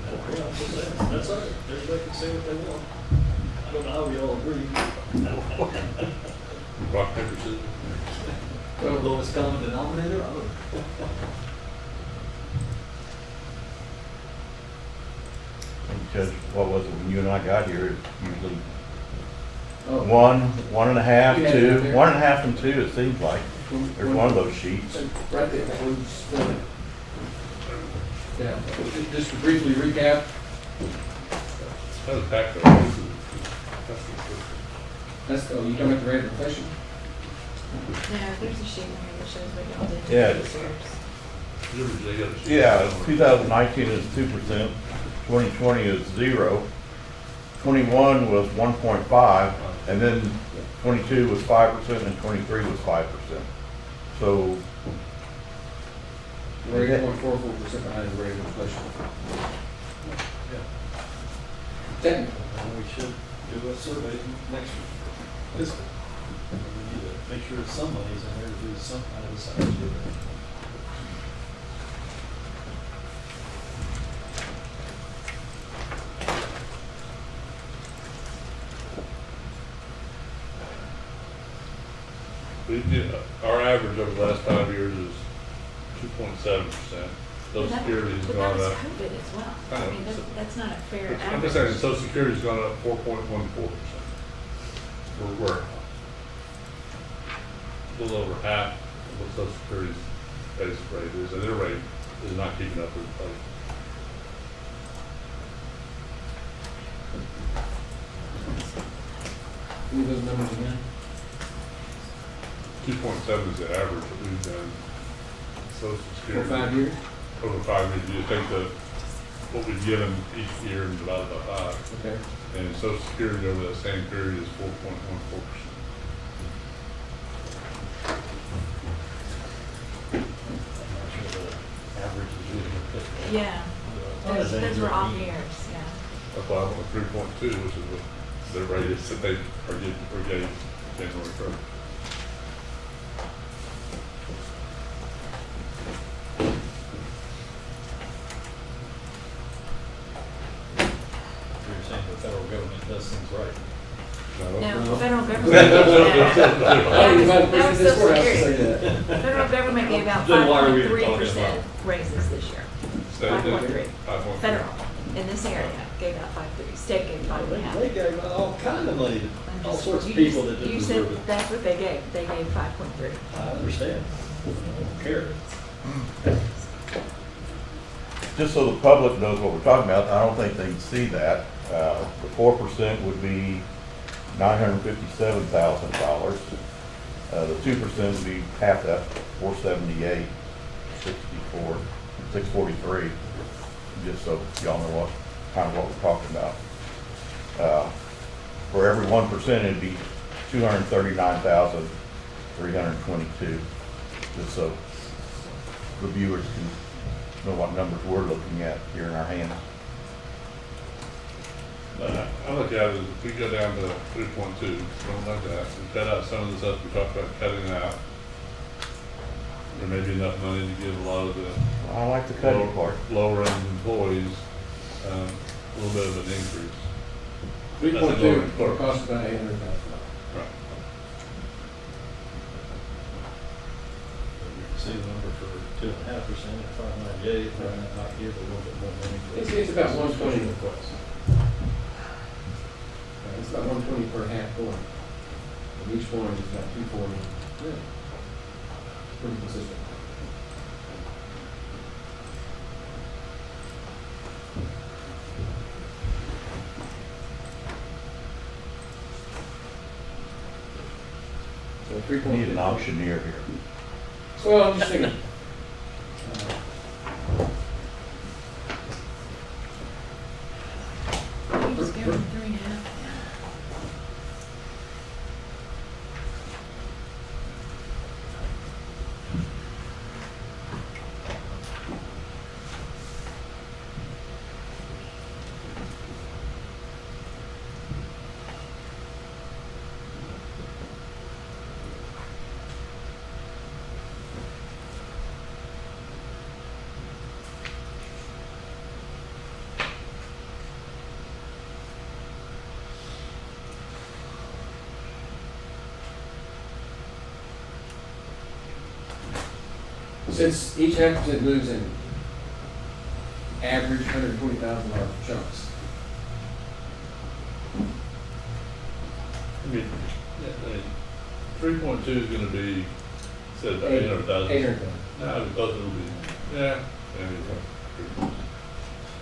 I'm just saying, that's all right, everybody can say what they want. I don't know how we all agree. Rock, paper, scissors. Well, lowest common denominator, I don't. Because what was it, when you and I got here, it's usually Oh. 1, 1.5, You had it 2, up there. 1.5 and 2, it seems like. There's one of those sheets. Right there, that was, yeah, just to briefly recap, That's a back though. that's, oh, you talking about the rate of inflation? No, there's a sheet in here that shows what y'all did. Yeah. this year. They got a sheet. Yeah, 2019 is 2%, 2020 is 0, 21 was 1.5, and then 22 was 5%, and 23 was 5%. So, We're 8.44% behind the rate of inflation. Technically. And we should do a survey next fiscal. We need to make sure some money's in there to do some kind of a salary survey. We did, our average over the last 5 years is 2.7%. Social That- security's But gone that was up. COVID as well. I know. I mean, that's not a fair I'm average. just saying, social security's gone up 4.14%. We're a little over half of what social security's base rate is, and their rate is not keeping up with inflation. Give me those numbers again. 2.7 is the average that we've done. Social For security. 5 years? Over 5 years, you take what we've given each year and divide it by 5. Okay. And social security over that same period is 4.14%. I'm not sure the average is usually 50. Yeah, Well, those were off anyway. years, yeah. That's why I went with 3.2, which is what their rate is that they are getting January 1st. You're saying the federal government does things right. No, the federal government. That was Social Social Security. The federal government gave out Then why are we even 5.3% talking raises this year. State did 5.3. 5.3. Federal, in this area, gave out 5.3, state gave 5.5. They gave out all kind of money I'm to all just- sorts of you people just- that didn't You deserve said it. that's what they gave 5.3. I understand. I don't care. just so the public knows what we're talking about, I don't think they can see that. The 4% would be $957,000. The 2% would be half that, 478, 64, 643. Just so y'all know what, kind of what we're talking about. For every 1%, it'd be 239,322. Just so the viewers can know what numbers we're looking at here in our hands. I look at it, if we go down to 3.2, something like that, and cut out some of the stuff we talked about cutting out, there may be enough money to give a lot of the I like the cutting part. lower end employees, a little bit of an increase. 3.2 will cost about $800,000. Right. See the number for 2.5% at 598, that might give a little bit more money. It's about 120. It's about 120 per half point. And each one is about 240. Yeah. Pretty consistent. So 3.2. Need an auctioneer here. Well, I'm just thinking. Just give them 3.5. Since each half percent moves in average $120,000 chunks. I mean, 3.2 is gonna be, said about 800,000. 800,000. No, because it'll be, yeah, maybe.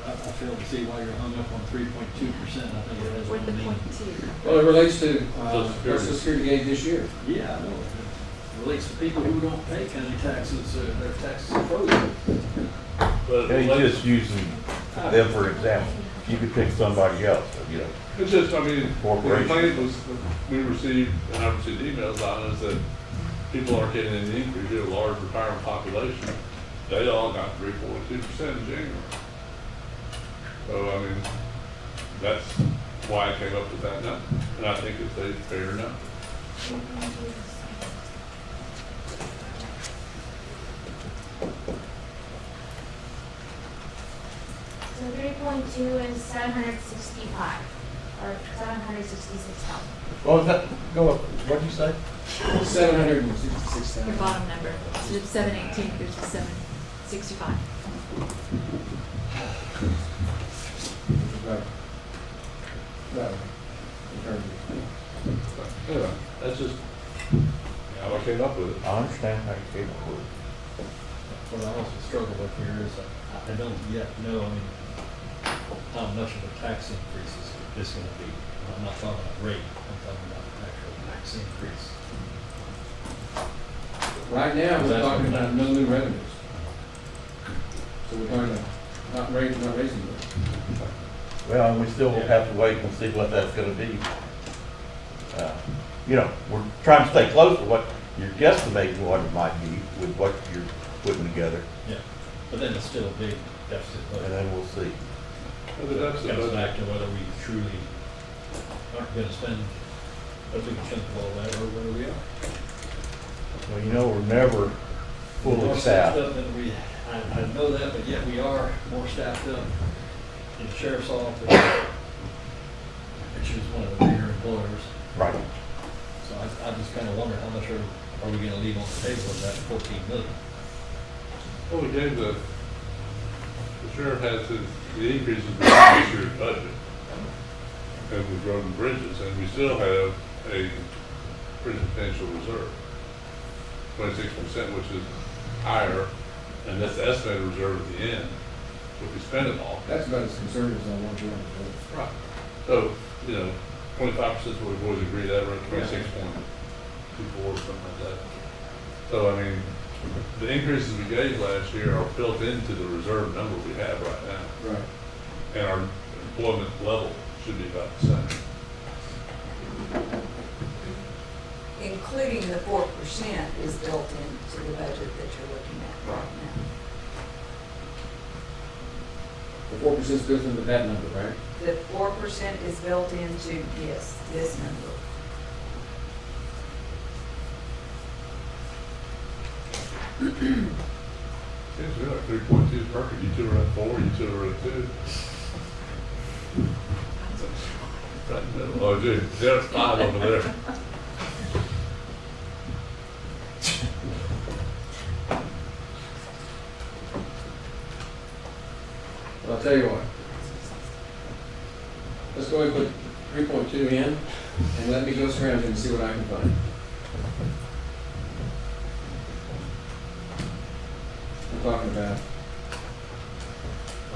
I fail to see why you're hung up on 3.2%. I think it has Where'd the one meaning. 0.2? Well, it relates to Social Security. Social Security gave this year. Yeah, I know. It relates to people who don't pay county taxes, their taxes are frozen. But Yeah, it he's relates- just using them for example. You could pick somebody else, you know. It's just, I mean, the Corporation. complaint was, we received, and I received emails on it, is that people aren't getting any increase, you have a large retirement population. They all got 3.2% in January. So, I mean, that's why I came up with that number, and I think it's a fair number. So 3.2 is 765, or 766,000. What was that? Go up. What'd you say? 766,000. Your bottom number, instead of 718, there's a 765. Right. Right. In terms of- Anyway, that's just how I came up with it. I understand how you came up with it. What I also struggle with here is I don't yet know, I mean, how much of a tax increase is this going to be. I'm not talking about rate, I'm talking about actual tax increase. Right now, we're That's talking what about no new revenues. So we're talking about not raising them. Well, and we still have to wait and see what that's gonna be. You know, we're trying to stay close to what you're guesstimating what it might be with what you're putting together, Yeah, but then it's still a big deficit and budget. then we'll see. But the deficit Comes budget- back to whether we truly aren't gonna spend a big chunk of all that, or whether we are. Well, you know, we're never fully More staffed. up than we, I know that, but yet we are more staffed up in the sheriff's office, which is one of the bigger employers. Right. So I just kind of wonder how much are we gonna leave on the table of that 14 million? Well, we gave the sheriff has the increases in this year's budget. And with road and bridges, and we still have a pretty substantial reserve. 26%, which is higher, and that's the estimated reserve at the end, if we spend it all. That's about as conservative as I want to be. Right. So, 25% is what we've always agreed at, we're at 26.24, something like that. So, I mean, the increases we gave last year are built into the reserve number we have right now. Right. And our employment level should be about the same. Including the 4% is built into the budget that you're looking at right now. The 4% is built into that number, right? The 4% is built into, yes, this number. Seems to be like 3.2 is perfect. You two are at 4, you two are at 2. Right in the middle. Oh, gee, there's 5 over there. Well, I'll tell you what. Let's go ahead and put 3.2 in, and let me go scrounging and see what I can find. I'm talking about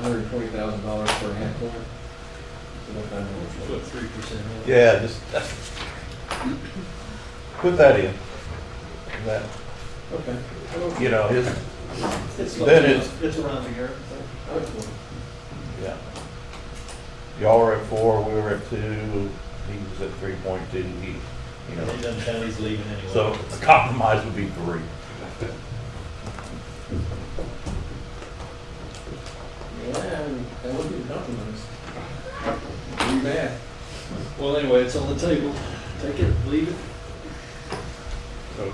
$120,000 for a half point. So what kind of- Put 3% in. Yeah, just, put that in. That, Okay. you know, his, It's then it's, It's around the year. yeah. Y'all were at 4, we were at 2, he was at 3.2, he, you know. He doesn't tell he's leaving anyway. So the compromise would be 3. Yeah, that would be a compromise. Pretty bad. Well, anyway, it's on the table. Take it, leave it. So,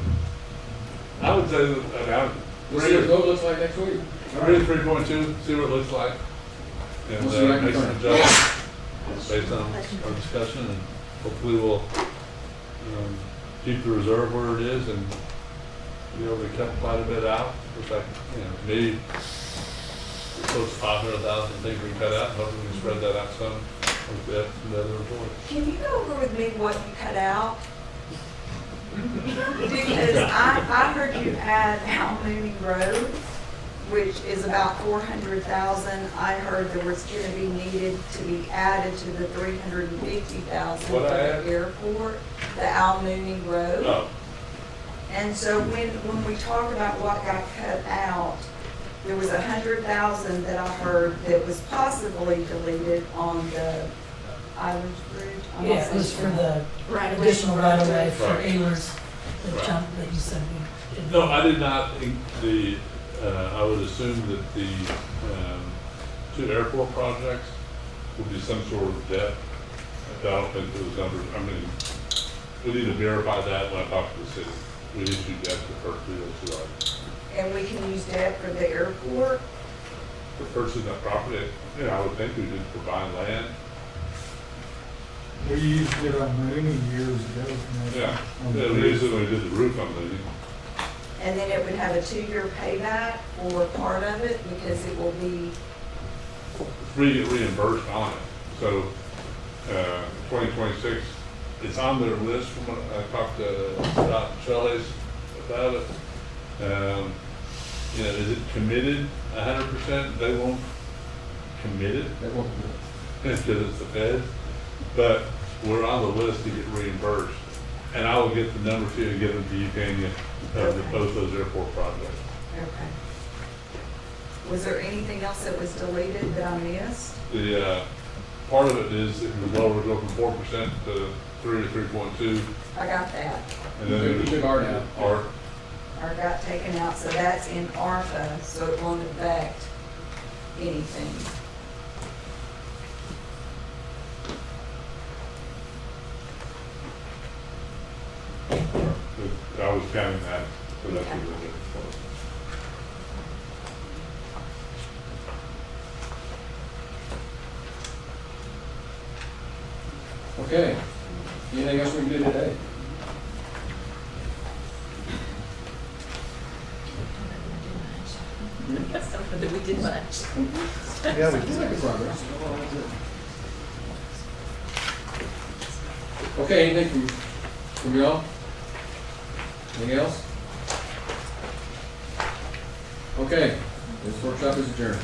I would say that, I mean, We'll see what the vote looks like next week. read 3.2, see what it looks like. And We'll see what I can make some find. adjustments based on our discussion, and hopefully we'll keep the reserve where it is and be able to cut quite a bit out. Looks like, maybe close to 500,000 things we can cut out, and hopefully we can spread that out some with the other reports. Can you go over with me what you cut out? Because I heard you add Al Mooney Road, which is about 400,000. I heard there was gonna be needed to be added to the 350,000 for What I the add? airport, the Al Mooney Road. Oh, And so when we talk about what got cut out, there was 100,000 that I heard that was possibly deleted on the Islands Bridge. I'm not Yeah, it was so for sure. the Right away. additional right of way for Right. Ayler's, the Right. jump that you said we didn't. no, I did not, I would assume that the 2 airport projects will be some sort of debt. I don't think those numbers, I mean, we need to verify that when I talk to the city. We issued debt for first 2 items. And we can use that for the airport. For purchasing that property, I would think we did for buying land. We used it on Mooney years ago. Yeah, On the we bridge. used it when we did the roof on the, And then it would have a 2-year payback for part of it because it will be, reimbursed on it. So, 2026, it's on their list from when I talked to Scott and Shelley's about it. Is it committed 100%? They won't commit it That won't because it's the Fed, but we're on the list to get reimbursed. And I will get the number to you and get them to you, Tanya, to post those airport projects. okay. Was there anything else that was deleted that I missed? The, part of it is if it was lower, go from 4% to 3 to 3.2. I got that. And then You took art out. Art, Or got taken out, so that's in ARPA, so it won't affect anything. I was counting that, so that's what it is. Okay. Anything else we can do today? Something that we did much. Yeah, we It's like a progress. Okay, anything from y'all? Anything else? Okay, this workshop is adjourned.